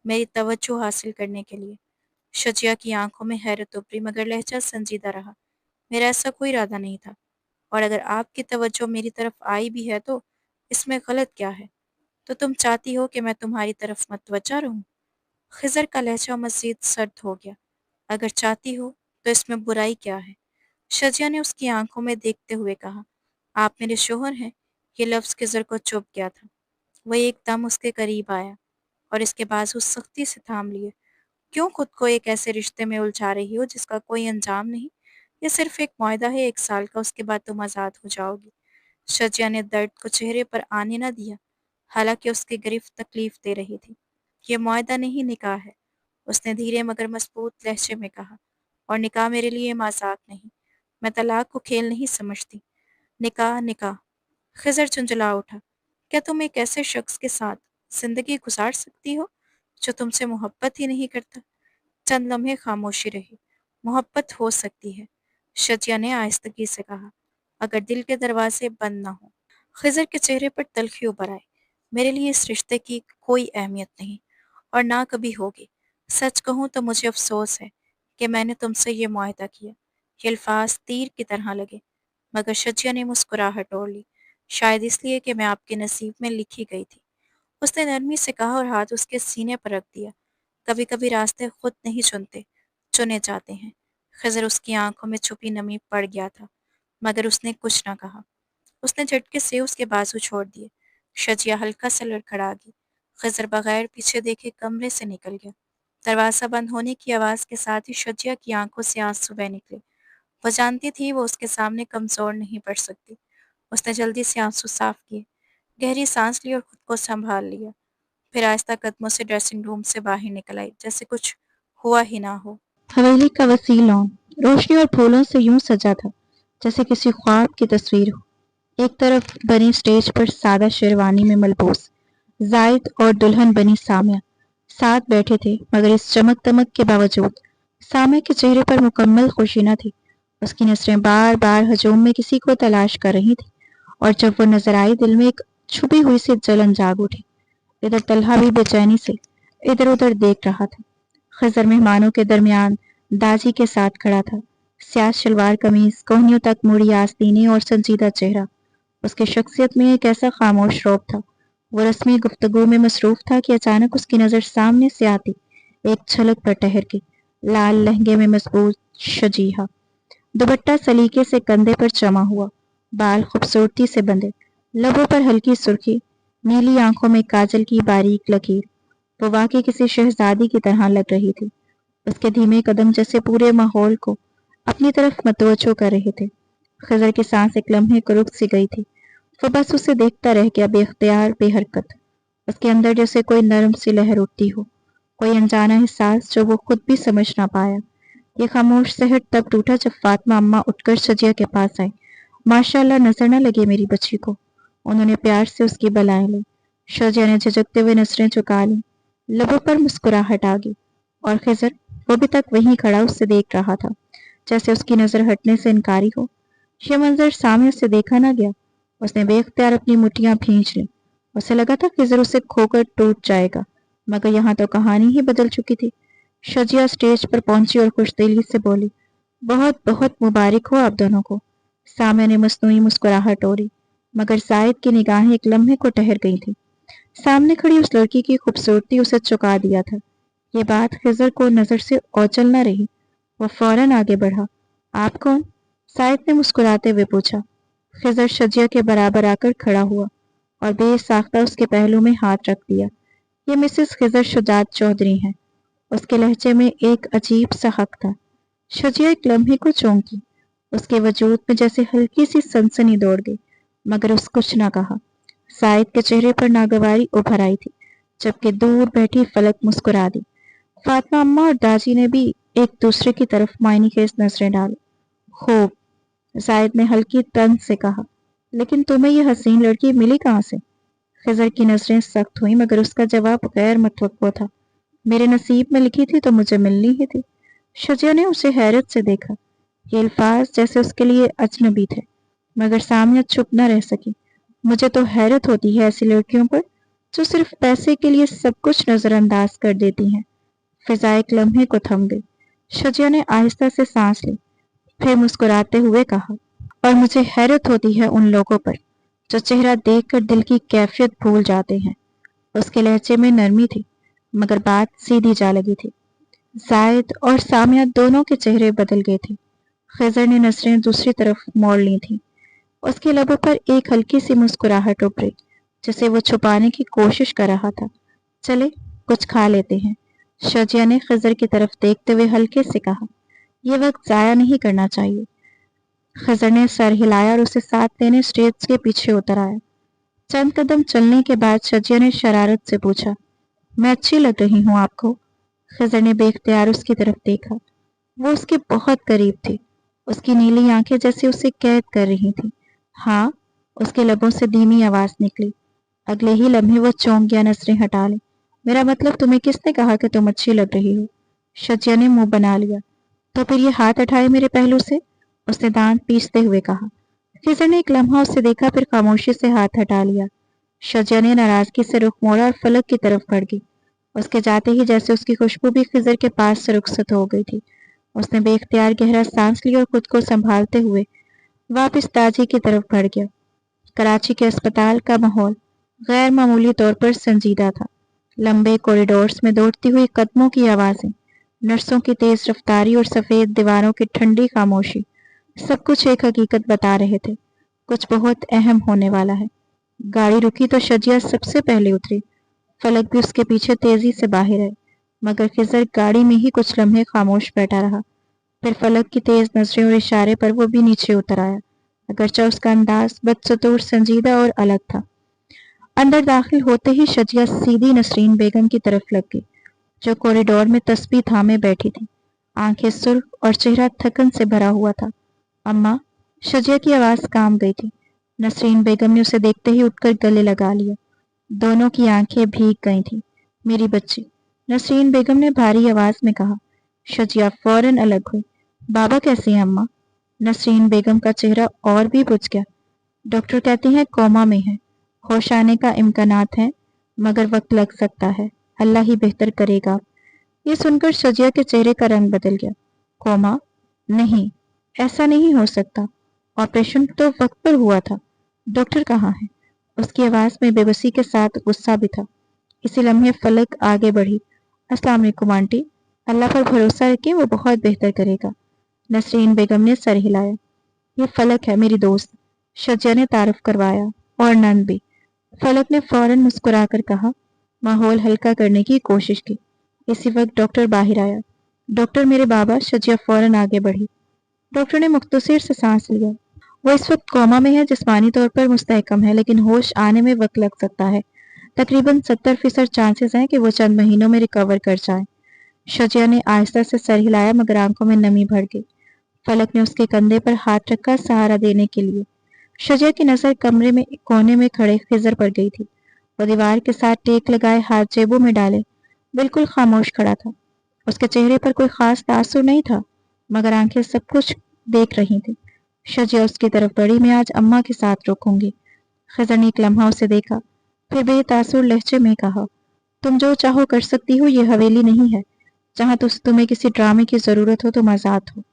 S1: मेरी तवज्जो हासिल करने के लिए। शजिया की आंखों में हैरत उभरी, मगर लहजा संजीदा रहा। मेरा ऐसा कोई इरादा नहीं था, और अगर आपकी तवज्जो मेरी तरफ आई भी है तो इसमें गलत क्या है? तो तुम चाहती हो कि मैं तुम्हारी तरफ मतवज्जा रहूं? खिजर का लहजा मजीद सर्द हो गया। अगर चाहती हो तो इसमें बुराई क्या है? शजिया ने उसकी आंखों में देखते हुए कहा, आप मेरे शोहर हैं। ये लफ्ज खिजर को चुभ गया था। वह एकदम उसके करीब आया और इसके बाजू सख्ती से थाम लिए। क्यों खुद को एक ऐसे रिश्ते में उलझा रही हो जिसका कोई अंजाम नहीं? ये सिर्फ एक मुआहदा है, 1 साल का, उसके बाद तुम आज़ाद हो जाओगी। शजिया ने दर्द को चेहरे पर आने न दिया, हालांकि उसकी गिरफ्त तकलीफ दे रही थी। ये मुआहदा नहीं, निकाह है, उसने धीरे मगर मजबूत लहजे में कहा। और निकाह मेरे लिए मजाक नहीं। मैं तलाक को खेल नहीं समझती। निकाह निकाह। खिजर झुंझला उठा। क्या तुम एक ऐसे शख्स के साथ जिंदगी गुजार सकती हो जो तुमसे मोहब्बत ही नहीं करता? चंद लम्हे खामोशी रही। मोहब्बत हो सकती है, शजिया ने आहिस्तगी से कहा, अगर दिल के दरवाजे बंद ना हो। खिजर के चेहरे पर तलखी उभर आई। मेरे लिए इस रिश्ते की कोई अहमियत नहीं, और ना कभी होगी। सच कहूँ तो मुझे अफसोस है कि मैंने तुमसे ये मुआहदा किया। ये अल्फाज तीर की तरह लगे, मगर शजिया ने मुस्कुराहट ओढ़ ली। शायद इसलिए कि मैं आपके नसीब में लिखी गई थी, उसने नरमी से कहा और हाथ उसके सीने पर रख दिया। کبھی کبھی راستے خود نہیں چنتے، چنے جاتے ہیں۔ خضر اس کی آنکھوں میں چھپی نمی پڑ گیا تھا، مگر اس نے کچھ نہ کہا۔ اس نے جھٹکے سے اس کے بازو چھوڑ دیے۔ شجیہ ہلکا سا لڑکھڑا گئی۔ خضر بغیر پیچھے دیکھے کمرے سے نکل گیا۔ دروازہ بند ہونے کی آواز کے ساتھ ہی شجیہ کی آنکھوں سے آنسو بہہ نکلے۔ وہ جانتی تھی وہ اس کے سامنے کمزور نہیں پڑ سکتی۔ اس نے جلدی سے آنسو صاف کیے، گہری سانس لی اور خود کو سنبھال لیا۔ پھر آہستہ قدموں سے ڈریسنگ روم سے باہر نکل آئی، جیسے کچھ ہوا ہی نہ ہو۔
S2: حویلی کا وسیع لان روشنی اور پھولوں سے یوں سجا تھا جیسے کسی خواب کی تصویر ہو۔ ایک طرف بنی اسٹیج پر سادہ شیروانی میں ملبوس زائد اور دلہن بنی سامیہ ساتھ بیٹھے تھے، مگر اس چمک دمک کے باوجود سامیہ کے چہرے پر مکمل خوشی نہ تھی۔ اس کی نظریں بار بار ہجوم میں کسی کو تلاش کر رہی تھی، اور جب وہ نظر آئی دل میں ایک چھپی ہوئی سی جلن جاگ اٹھی۔ ادھر طلحہ بھی بے چینی سے ادھر ادھر دیکھ رہا تھا۔ خضر مہمانوں کے درمیان داجی کے ساتھ کھڑا تھا، سیاہ شلوار قمیض، کوہنیوں تک مڑی آستینیں اور سنجیدہ چہرہ۔ اس کی شخصیت میں ایک ایسا خاموش رعب تھا۔ وہ رسمی گفتگو میں مصروف تھا کہ اچانک اس کی نظر سامنے سے آتی ایک جھلک پر ٹھہر گئی۔ لال لہنگے میں مضبوط شجیہہ، دوپٹہ سلیقے سے کندھے پر جما ہوا، بال خوبصورتی سے بندھے، لبوں پر ہلکی سرخی، نیلی آنکھوں میں کاجل کی باریک لکیر۔ وہ واقعی کسی شہزادی کی طرح لگ رہی تھی۔ اس کے دھیمے قدم جیسے پورے ماحول کو اپنی طرف متوجہ کر رہے تھے۔ خضر کی سانس ایک لمحے کو رک سی گئی تھی۔ وہ بس اسے دیکھتا رہ گیا، بے اختیار، بے حرکت۔ اس کے اندر جیسے کوئی نرم سی لہر اٹھتی ہو، کوئی انجانا احساس جو وہ خود بھی سمجھ نہ پایا۔ یہ خاموش سحر تب ٹوٹا جب فاطمہ اماں اٹھ کر شجیہ کے پاس آئیں۔ ماشاء اللہ، نظر نہ لگے میری بچی کو، انہوں نے پیار سے اس کی بلائیں لی۔ شجیہ نے جھجکتے ہوئے نظریں جھکا لیں، لبوں پر مسکراہٹ آ گئی، اور خضر وہ بھی تک وہیں کھڑا اس سے دیکھ رہا تھا، جیسے اس کی نظر ہٹنے سے انکاری ہو۔ یہ منظر سامنے سے دیکھا نہ گیا۔ اس نے بے اختیار اپنی مٹھیاں بھینچ لیں۔ اسے لگا تھا خضر اسے کھو کر ٹوٹ جائے گا، مگر یہاں تو کہانی ہی بدل چکی تھی۔ شجیہ اسٹیج پر پہنچی اور خوش دلی سے بولی، بہت بہت مبارک ہو آپ دونوں کو۔ سامع نے مصنوعی مسکراہٹ اوڑھی، مگر زائد کی نگاہیں ایک لمحے کو ٹھہر گئی تھیں۔ سامنے کھڑی اس لڑکی کی خوبصورتی اسے چکا دیا تھا۔ یہ بات خضر کو نظر سے اوچل نہ رہی۔ وہ فوراً آگے بڑھا۔ آپ کون؟ زائد نے مسکراتے ہوئے پوچھا۔ خضر شجیہ کے برابر آ کر کھڑا ہوا اور بے ساختہ اس کے پہلو میں ہاتھ رکھ دیا۔ یہ مسز خضر شجاعت چودھری ہیں۔ اس کے لہجے میں ایک عجیب سا حق تھا۔ شجیہ ایک لمحے کو چونکی۔ اس کے وجود میں جیسے ہلکی سی سنسنی دوڑ گئی، مگر اس کچھ نہ کہا۔ زائد کے چہرے پر ناگواری ابھر آئی تھی، جبکہ دور بیٹھی فلک مسکرا دی۔ فاطمہ اماں اور داجی نے بھی ایک دوسرے کی طرف معنی خیز نظریں ڈالی۔ خوب، زائد نے ہلکی طنز سے کہا، لیکن تمہیں یہ حسین لڑکی ملی کہاں سے؟ خضر کی نظریں سخت ہوئیں، مگر اس کا جواب غیر متوقع تھا۔ میرے نصیب میں لکھی تھی تو مجھے ملنی ہی تھی۔ شجیہ نے اسے حیرت سے دیکھا۔ یہ الفاظ جیسے اس کے لیے اجنبی تھے، مگر سامنے چھپ نہ رہ سکی۔ مجھے تو حیرت ہوتی ہے ایسی لڑکیوں پر جو صرف پیسے کے لیے سب کچھ نظر انداز کر دیتی ہیں۔ فضا ایک لمحے کو تھم گئی۔ شجیہ نے آہستہ سے سانس لی، پھر مسکراتے ہوئے کہا، اور مجھے حیرت ہوتی ہے ان لوگوں پر جو چہرہ دیکھ کر دل کی کیفیت بھول جاتے ہیں۔ اس کے لہجے میں نرمی تھی، مگر بات سیدھی جا لگی تھی۔ زائد اور سامیہ دونوں کے چہرے بدل گئے تھے۔ خضر نے نظریں دوسری طرف موڑ لی تھیں۔ اس کے لبوں پر ایک ہلکی سی مسکراہٹ ابھری، جسے وہ چھپانے کی کوشش کر رہا تھا۔ چلے کچھ کھا لیتے ہیں، شجیہ نے خضر کی طرف دیکھتے ہوئے ہلکے سے کہا۔ یہ وقت ضائع نہیں کرنا چاہیے۔ خضر نے سر ہلایا اور اسے ساتھ لینے اسٹیج کے پیچھے اتر آیا۔ چند قدم چلنے کے بعد شجیہ نے شرارت سے پوچھا، میں اچھی لگ رہی ہوں آپ کو؟ خضر نے بے اختیار اس کی طرف دیکھا۔ وہ اس کے بہت قریب تھی۔ اس کی نیلی آنکھیں جیسے اسے قید کر رہی تھیں۔ ہاں، اس کے لبوں سے دھیمی آواز نکلی۔ اگلے ہی لمحے وہ چونک گیا، نظریں ہٹا لی۔ میرا مطلب تمہیں کس نے کہا کہ تم اچھی لگ رہی ہو؟ شجیہ نے منہ بنا لیا۔ تو پھر یہ ہاتھ ہٹائے میرے پہلو سے، اس نے دانت پیستے ہوئے کہا۔ خضر نے ایک لمحہ اسے دیکھا، پھر خاموشی سے ہاتھ ہٹا لیا۔ شجیہ نے ناراضگی سے رخ موڑا اور فلک کی طرف بڑھ گئی۔ اس کے جاتے ہی جیسے اس کی خوشبو بھی خضر کے پاس سے رخصت ہو گئی تھی۔ اس نے بے اختیار گہرا سانس لیا اور خود کو سنبھالتے ہوئے واپس داجی کی طرف بڑھ گیا۔ کراچی کے اسپتال کا ماحول غیر معمولی طور پر سنجیدہ تھا۔ लंबे कॉरिडोर्स में दौड़ती हुई कदमों की आवाजें, नर्सों की तेज रफ्तारी और सफेद दीवारों की ठंडी खामोशी, सब कुछ एक हकीकत बता रहे थे। कुछ बहुत अहम होने वाला है। गाड़ी रुकी तो शजिया सबसे पहले उतरी। फलक भी उसके पीछे तेजी से बाहर आए, मगर खिजर गाड़ी में ही कुछ लम्हे खामोश बैठा रहा। फिर फलक की तेज नजरें और इशारे पर वो भी नीचे उतर आया, अगरचे उसका अंदाज बदसतूर, संजीदा और अलग था। अंदर दाखिल होते ही शजिया सीधी नसरीन बेगम की तरफ लग गई, जो कॉरिडोर में तस्बीह थामे बैठी थी, आंखें सुर्ख और चेहरा थकन से भरा हुआ था। अम्मा, शजिया की आवाज काम गई थी। नसरीन बेगम ने उसे देखते ही उठकर गले लगा लिया। दोनों की आंखें भीग गई थीं। मेरी बच्ची, नसरीन बेगम ने भारी आवाज में कहा। शजिया फौरन अलग हुई। बाबा कैसी हैं अम्मा? नसरीन बेगम का चेहरा और भी बुझ गया। डॉक्टर कहती हैं कोमा में है, होश आने का इम्कानात है, मगर वक्त लग सकता है। अल्लाह ही बेहतर करेगा। ये सुनकर शजिया के चेहरे का रंग बदल गया। कोमा? नहीं, ऐसा नहीं हो सकता। ऑपरेशन तो वक्त पर हुआ था। डॉक्टर कहाँ है? उसकी आवाज में बेबसी के साथ गुस्सा भी था। इसी लम्हे फलक आगे बढ़ी। अस्सलाम वालेकुम आंटी, अल्लाह पर भरोसा रखिए, वो बहुत बेहतर करेगा। नसरीन बेगम ने सर हिलाया। ये फलक है, मेरी दोस्त, शजिया ने तारुफ करवाया, और नंद भी। फलक ने फौरन मुस्कुराकर कहा, माहौल हल्का करने की कोशिश की। इसी वक्त डॉक्टर बाहर आया। डॉक्टर, मेरे बाबा। शजिया फौरन आगे बढ़ी। डॉक्टर ने मुख्तसर से सांस लिया। वो इस वक्त कोमा में है, जिस्मानी तौर पर मुस्तहकम है, लेकिन होश आने में वक्त लग सकता है। तकरीबन 70% चांसेस हैं कि वो चंद महीनों में रिकवर कर जाए। शजिया ने आहिस्ता से सर हिलाया, मगर आंखों में नमी भर गई। फलक ने उसके कंधे पर हाथ रखा सहारा देने के लिए। शजिया की नजर कमरे में एक कोने में खड़े खिजर पर गई थी। वो दीवार के साथ टेक लगाए हाथ जेबों में डाले बिल्कुल खामोश खड़ा था। उसके चेहरे पर कोई खास तासुर नहीं था, मगर आंखें सब कुछ देख रही थी। शजिया उसकी तरफ बढ़ी। मैं आज अम्मा के साथ रुकूंगी। खिजर ने एक लम्हा उसे देखा, फिर बेतासुर लहजे में कहा, तुम जो चाहो कर सकती हो, ये हवेली नहीं है जहाँ तुम्हें किसी ड्रामे की जरूरत हो तुम आजाद हो।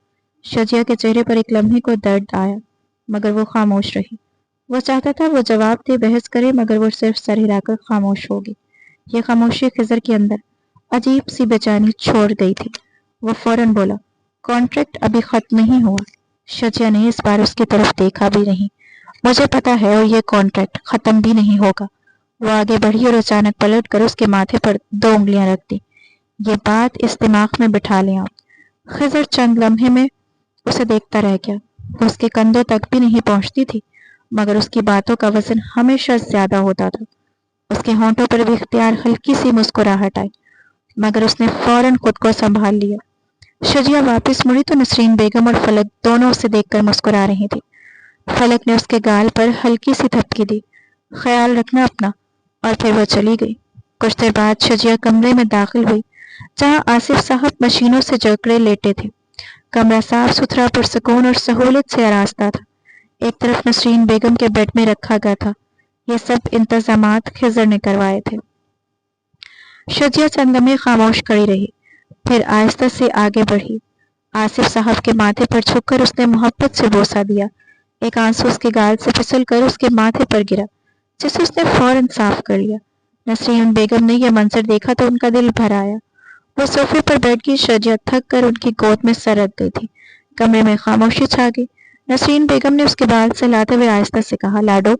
S2: शजिया के चेहरे पर एक लम्हे को दर्द आया, मगर वो खामोश रही। वो चाहता था वो जवाब दे, बहस करे, मगर वो सिर्फ सर हिलाकर खामोश होगी। ये खामोशी खिजर के अंदर अजीब सी बेचैनी छोड़ गई थी। वो फौरन बोला, कॉन्ट्रैक्ट अभी खत्म नहीं हुआ। शजिया ने इस बार उसकी तरफ देखा भी नहीं। मुझे पता है, और ये कॉन्ट्रैक्ट खत्म भी नहीं होगा। वो आगे बढ़ी और अचानक पलट कर उसके माथे पर 2 उंगलियां रख दी। ये बात इस दिमाग में बिठा लें आप। खिजर चंद लम्हे में उसे देखता रह गया। वो उसके कंधों तक भी नहीं पहुंचती थी, मगर उसकी बातों का वजन हमेशा ज्यादा होता था। उसके होंठों पर भी इख्तियार हल्की सी मुस्कुराहट आई, मगर उसने फौरन खुद को संभाल लिया। शजिया वापस मुड़ी तो नसरीन बेगम और फलक दोनों उसे देखकर मुस्कुरा रही थी। फलक ने उसके गाल पर हल्की सी थपकी दी, ख्याल रखना अपना, और फिर वह चली गई। कुछ देर बाद शजिया कमरे में दाखिल हुई, जहां आसिफ साहब मशीनों से जकड़े लेटे थे। कमरा साफ सुथरा, पुरसकून और सहूलत से आरास्ता था। एक तरफ नसरीन बेगम के बेड में रखा गया था। ये सब इंतजामात खिजर ने करवाए थे। शजिया चंद लम्हे खामोश खड़ी रही, फिर आहिस्ता से आगे बढ़ी। आसिफ साहब के माथे पर झुककर उसने मोहब्बत से बोसा दिया। एक आंसू उसके गाल से फिसल कर उसके माथे पर गिरा, जिसे उसने फौरन साफ कर लिया। नसरीन बेगम ने यह मंजर देखा तो उनका दिल भर आया। वो सोफे पर बैठ गई। शजिया थक कर उनकी गोद में सर रख गई थी। कमरे में खामोशी छा गई। नसरीन बेगम ने उसके बाल सहलाते हुए आहिस्ता से कहा, लाडो,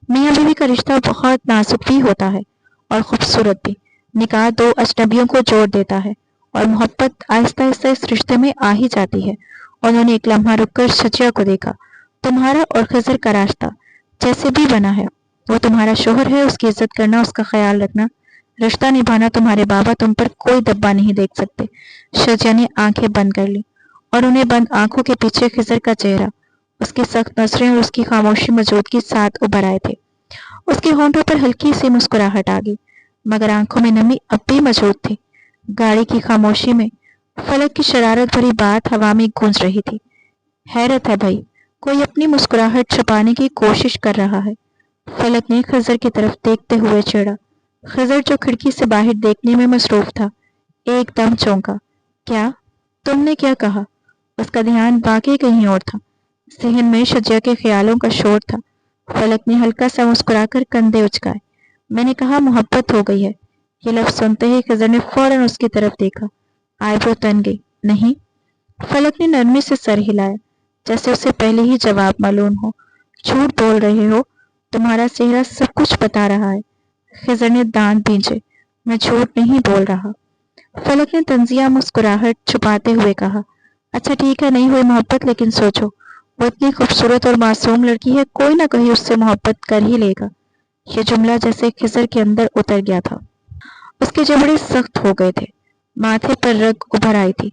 S2: मियाँ बीवी का रिश्ता बहुत नाजुक भी होता है और खूबसूरत भी। निकाह 2 अजनबियों को जोड़ देता है, और मोहब्बत आहिस्ता आहिस्ता इस रिश्ते में आ ही जाती है। उन्होंने एक लम्हा रुककर शजिया को देखा। तुम्हारा और खिजर का रास्ता जैसे भी बना है, वो तुम्हारा शोहर है, उसकी इज्जत करना, उसका ख्याल रखना, रिश्ता निभाना। तुम्हारे बाबा तुम पर कोई दब्बा नहीं देख सकते। शजिया ने आंखें बंद कर ली, और उन्हें बंद आंखों के पीछे खिजर का चेहरा, उसकी सख्त नजरें और उसकी खामोशी मौजूदगी साथ उभर आए थे। उसके होंठों पर हल्की सी मुस्कुराहट आ गई, मगर आंखों में नमी अब भी मौजूद थी। गाड़ी की खामोशी में फलक की शरारत भरी बात हवा में गूंज रही थी। हैरत है भाई, कोई अपनी मुस्कुराहट छुपाने की कोशिश कर रहा है। फलक ने खिजर की तरफ देखते हुए छेड़ा। खिजर, जो खिड़की से बाहर देखने में मसरूफ था, एकदम चौंका। क्या? तुमने क्या कहा? उसका ध्यान वाकई कहीं और था। सहन में शजिया के ख्यालों का शोर था। फलक ने हल्का सा मुस्कुराकर कंधे उचकाए। मैंने कहा मोहब्बत हो गई है। یہ لفظ سنتے ہی خضر نے فوراً اس کی طرف دیکھا۔ آئیبرو تن گئی۔ نہیں۔ فلک نے نرمی سے سر ہلایا، جیسے اسے پہلے ہی جواب معلوم ہو۔ جھوٹ بول رہے ہو، تمہارا چہرہ سب کچھ بتا رہا ہے۔ خضر نے دانت بھینچے۔ میں جھوٹ نہیں بول رہا۔ فلک نے طنزیہ مسکراہٹ چھپاتے ہوئے کہا، اچھا ٹھیک ہے، نہیں ہوئی محبت، لیکن سوچو، وہ اتنی خوبصورت اور معصوم لڑکی ہے، کوئی نہ کہیں اس سے محبت کر ہی لے گا۔ یہ جملہ جیسے خضر کے اندر اتر گیا تھا۔ اس کے جبڑے سخت ہو گئے تھے، ماتھے پر رگ ابھر آئی تھی۔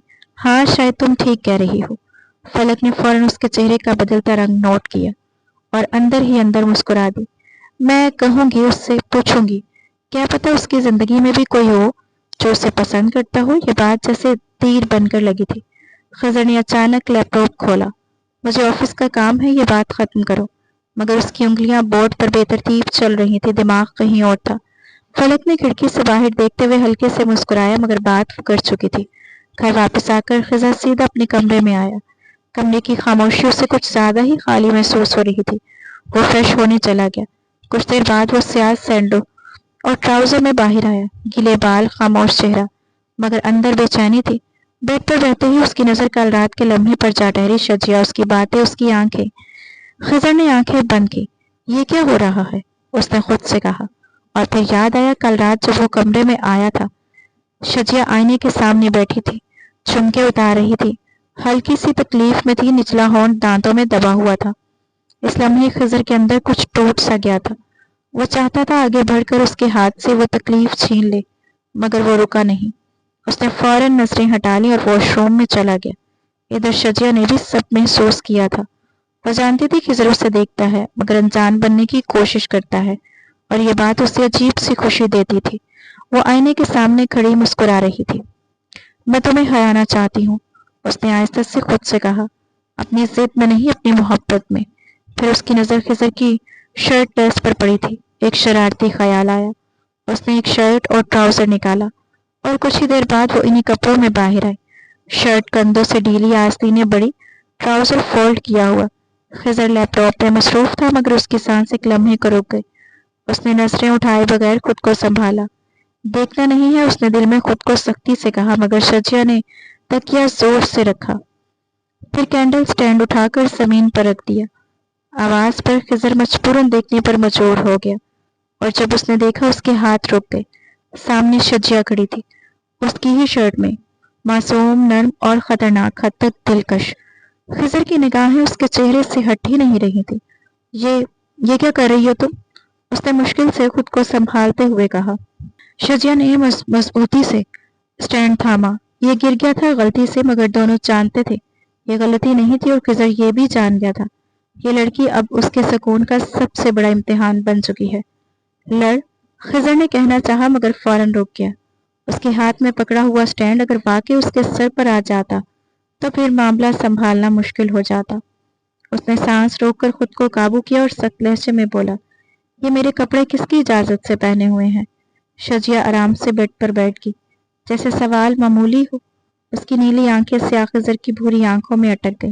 S2: ہاں، شاید تم ٹھیک کہہ رہی ہو۔ فلک نے فوراً اس کے چہرے کا بدلتا رنگ نوٹ کیا اور اندر ہی اندر مسکرا دی۔ میں کہوں گی، اس سے پوچھوں گی، کیا پتہ اس کی زندگی میں بھی کوئی ہو جو اسے پسند کرتا ہو۔ یہ بات جیسے تیر بن کر لگی تھی۔ خضر نے اچانک لیپ ٹاپ کھولا۔ مجھے آفس کا کام ہے، یہ بات ختم کرو۔ مگر اس کی انگلیاں بورڈ پر بے ترتیب چل رہی تھی، دماغ کہیں اور تھا۔ فلک نے کھڑکی سے باہر دیکھتے ہوئے ہلکے سے مسکرایا، مگر بات وہ کر چکی تھی۔ گھر واپس آ کر خضر سیدھا اپنے کمرے میں آیا۔ کمرے کی خاموشی اسے کچھ زیادہ ہی خالی محسوس ہو رہی تھی۔ وہ فریش ہونے چلا گیا۔ کچھ دیر بعد وہ سیاہ سینڈو اور ٹراؤزر میں باہر آیا، گیلے بال، خاموش چہرہ، مگر اندر بے چینی تھی۔ بیڈ پر بیٹھتے ہی اس کی نظر کل رات کے لمحے پر جا ٹھہری۔ شجیہ، اس کی باتیں، اس کی آنکھیں۔ خضر نے آنکھیں بند کی۔ یہ کیا ہو رہا ہے؟ اس نے خود سے کہا، اور پھر یاد آیا کل رات جب وہ کمرے میں آیا تھا۔ شجیہ آئینے کے سامنے بیٹھی تھی، جھمکے اتار رہی تھی، ہلکی سی تکلیف میں تھی، نچلا ہونٹ دانتوں میں دبا ہوا تھا۔ اس لمحے خضر کے اندر کچھ ٹوٹ سا گیا تھا۔ وہ چاہتا تھا آگے بڑھ کر اس کے ہاتھ سے وہ تکلیف چھین لے، مگر وہ رکا نہیں۔ اس نے فوراً نظریں ہٹا لی اور واش روم میں چلا گیا۔ ادھر شجیہ نے بھی سب محسوس کیا تھا۔ وہ جانتی تھی خضر اسے دیکھتا ہے، مگر انجان بننے کی کوشش کرتا ہے، اور یہ بات اسے عجیب سی خوشی دیتی تھی۔ وہ آئینے کے سامنے کھڑی مسکرا رہی تھی۔ میں تمہیں ہرانا چاہتی ہوں، اس نے آہستہ سے خود سے کہا، اپنی ضد میں نہیں، اپنی محبت میں۔ پھر اس کی نظر خضر کی شرٹ لیس پر پڑی تھی۔ ایک شرارتی خیال آیا۔ اس نے ایک شرٹ اور ٹراؤزر نکالا، اور کچھ ہی دیر بعد وہ انہی کپڑوں میں باہر آئے۔ شرٹ کندھوں سے ڈھیلی، آستینیں بڑی، ٹراؤزر فولڈ کیا ہوا۔ خضر لیپ ٹاپ پہ مصروف تھا، مگر اس کی سانس ایک لمحے کو رک گئی۔ اس نے نظریں اٹھائے بغیر خود کو سنبھالا۔ دیکھنا نہیں ہے، اس نے دل میں خود کو سختی سے کہا، مگر شجیہ نے تکیہ زور سے رکھا۔ پھر کینڈل سٹینڈ اٹھا کر زمین پر رکھ دیا۔ آواز پر خضر مجبوراً دیکھنے پر مجبور ہو گیا، اور جب اس نے دیکھا اس کے ہاتھ رک گئے۔ سامنے شجیہ کھڑی تھی، اس کی ہی شرٹ میں، معصوم، نرم اور خطرناک حد تک دلکش۔ خضر کی نگاہیں اس کے چہرے سے ہٹ ہی نہیں رہی تھی۔ یہ کیا کر رہی ہو تم؟ اس نے مشکل سے خود کو سنبھالتے ہوئے کہا۔ شجیہ نے مضبوطی سے سٹینڈ تھاما۔ یہ گر گیا تھا غلطی سے، مگر دونوں جانتے تھے یہ غلطی نہیں تھی، اور خضر یہ بھی جان گیا تھا، یہ لڑکی اب اس کے سکون کا سب سے بڑا امتحان بن چکی ہے۔ خضر نے کہنا چاہا، مگر فوراً رک گیا۔ اس کے ہاتھ میں پکڑا ہوا سٹینڈ اگر واقعی اس کے سر پر آ جاتا تو پھر معاملہ سنبھالنا مشکل ہو جاتا۔ اس نے سانس روک کر خود کو قابو کیا اور سخت لہجے میں بولا، یہ میرے کپڑے کس کی اجازت سے پہنے ہوئے ہیں؟ شجیہ آرام سے بیڈ پر بیٹھ گئی، جیسے سوال معمولی ہو۔ اس کی نیلی آنکھیں سیاہ خضر کی بھوری آنکھوں میں اٹک گئی۔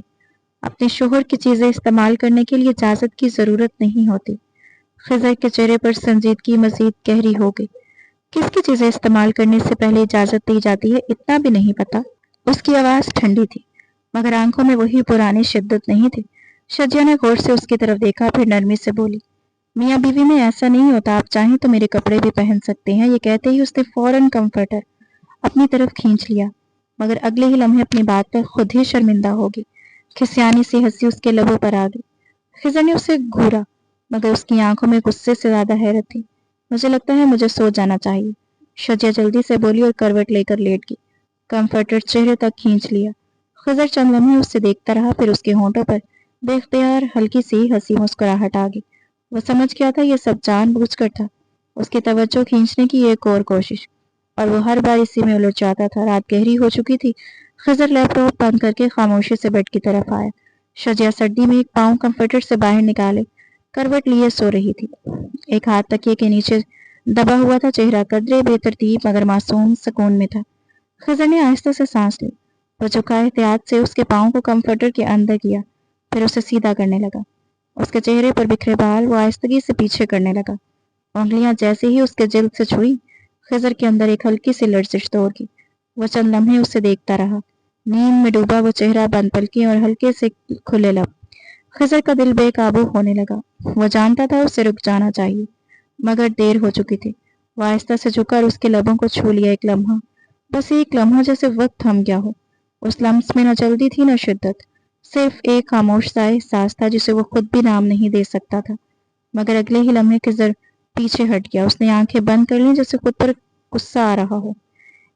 S2: اپنے شوہر کی چیزیں استعمال کرنے کے لیے اجازت کی ضرورت نہیں ہوتی۔ خضر کے چہرے پر سنجیدگی مزید گہری ہو گئی۔ کس کی چیزیں استعمال کرنے سے پہلے اجازت دی جاتی ہے، اتنا بھی نہیں پتا۔ اس کی آواز ٹھنڈی تھی، مگر آنکھوں میں وہی پرانی شدت نہیں تھی۔ شجیہ نے غور سے اس کی طرف دیکھا، پھر نرمی سے بولی، میاں بیوی میں ایسا نہیں ہوتا، آپ چاہیں تو میرے کپڑے بھی پہن سکتے ہیں۔ یہ کہتے ہی اس نے فوراً کمفرٹر اپنی طرف کھینچ لیا، مگر اگلے ہی لمحے اپنی بات پر خود ہی شرمندہ ہوگی۔ کھسیانی سی ہنسی اس کے لبوں پر آ گئی۔ خضر نے اسے گھورا، مگر اس کی آنکھوں میں غصے سے زیادہ حیرت تھی۔ مجھے لگتا ہے مجھے سو جانا چاہیے، شجیہ جلدی سے بولی اور کروٹ لے کر لیٹ گئی۔ کمفرٹر چہرے تک کھینچ لیا۔ خضر چند لمحے اس سے دیکھتا رہا، پھر اس کے ہونٹوں پر بے اختیار ہلکی سی ہنسی مسکراہٹ آ گئی۔ وہ سمجھ گیا تھا یہ سب جان بوجھ کر تھا، اس کی توجہ کھینچنے کی ایک اور کوشش، اور وہ ہر بار اسی میں الجھ جاتا تھا۔ رات گہری ہو چکی تھی۔ خضر لیپ ٹاپ بند کر کے خاموشی سے بیڈ کی طرف آیا۔ شجیہ سردی میں ایک پاؤں کمفرٹر سے باہر نکالے کروٹ لیے سو رہی تھی۔ ایک ہاتھ تکیے کے نیچے دبا ہوا تھا، چہرہ قدرے بے ترتیب مگر معصوم سکون میں تھا۔ خضر نے آہستہ سے سانس لی۔ وہ جھکا احتیاط سے اس کے پاؤں کو کمفرٹر کے اندر کیا، پھر اسے سیدھا کرنے لگا۔ اس کے چہرے پر بکھرے بال وہ آہستگی سے پیچھے کرنے لگا۔ انگلیاں جیسے ہی اس کے جلد سے چھوئی، खिजर के अंदर एक हल्की सी लर्जिश दौड़ गई। वो चंद लम्हे उसे देखता रहा, नींद में डूबा वो चेहरा, बंद पलकें और हल्के से खुले लब। खिजर का दिल बेकाबू होने लगा। वो जानता था उसे रुक जाना चाहिए, मगर देर हो चुकी थी। वो आहिस्ता से झुका और उसके लबों को छू लिया। एक लम्हा, बस एक लम्हा, जैसे वक्त थम गया हो। उस लम्स में न जल्दी थी न शिद्दत, सिर्फ एक खामोश सा एहसास था जिसे वो खुद भी नाम नहीं दे सकता था। मगर अगले ही लम्हे खिजर पीछे हट गया। उसने आंखें बंद कर ली, जैसे खुद पर गुस्सा आ रहा हो।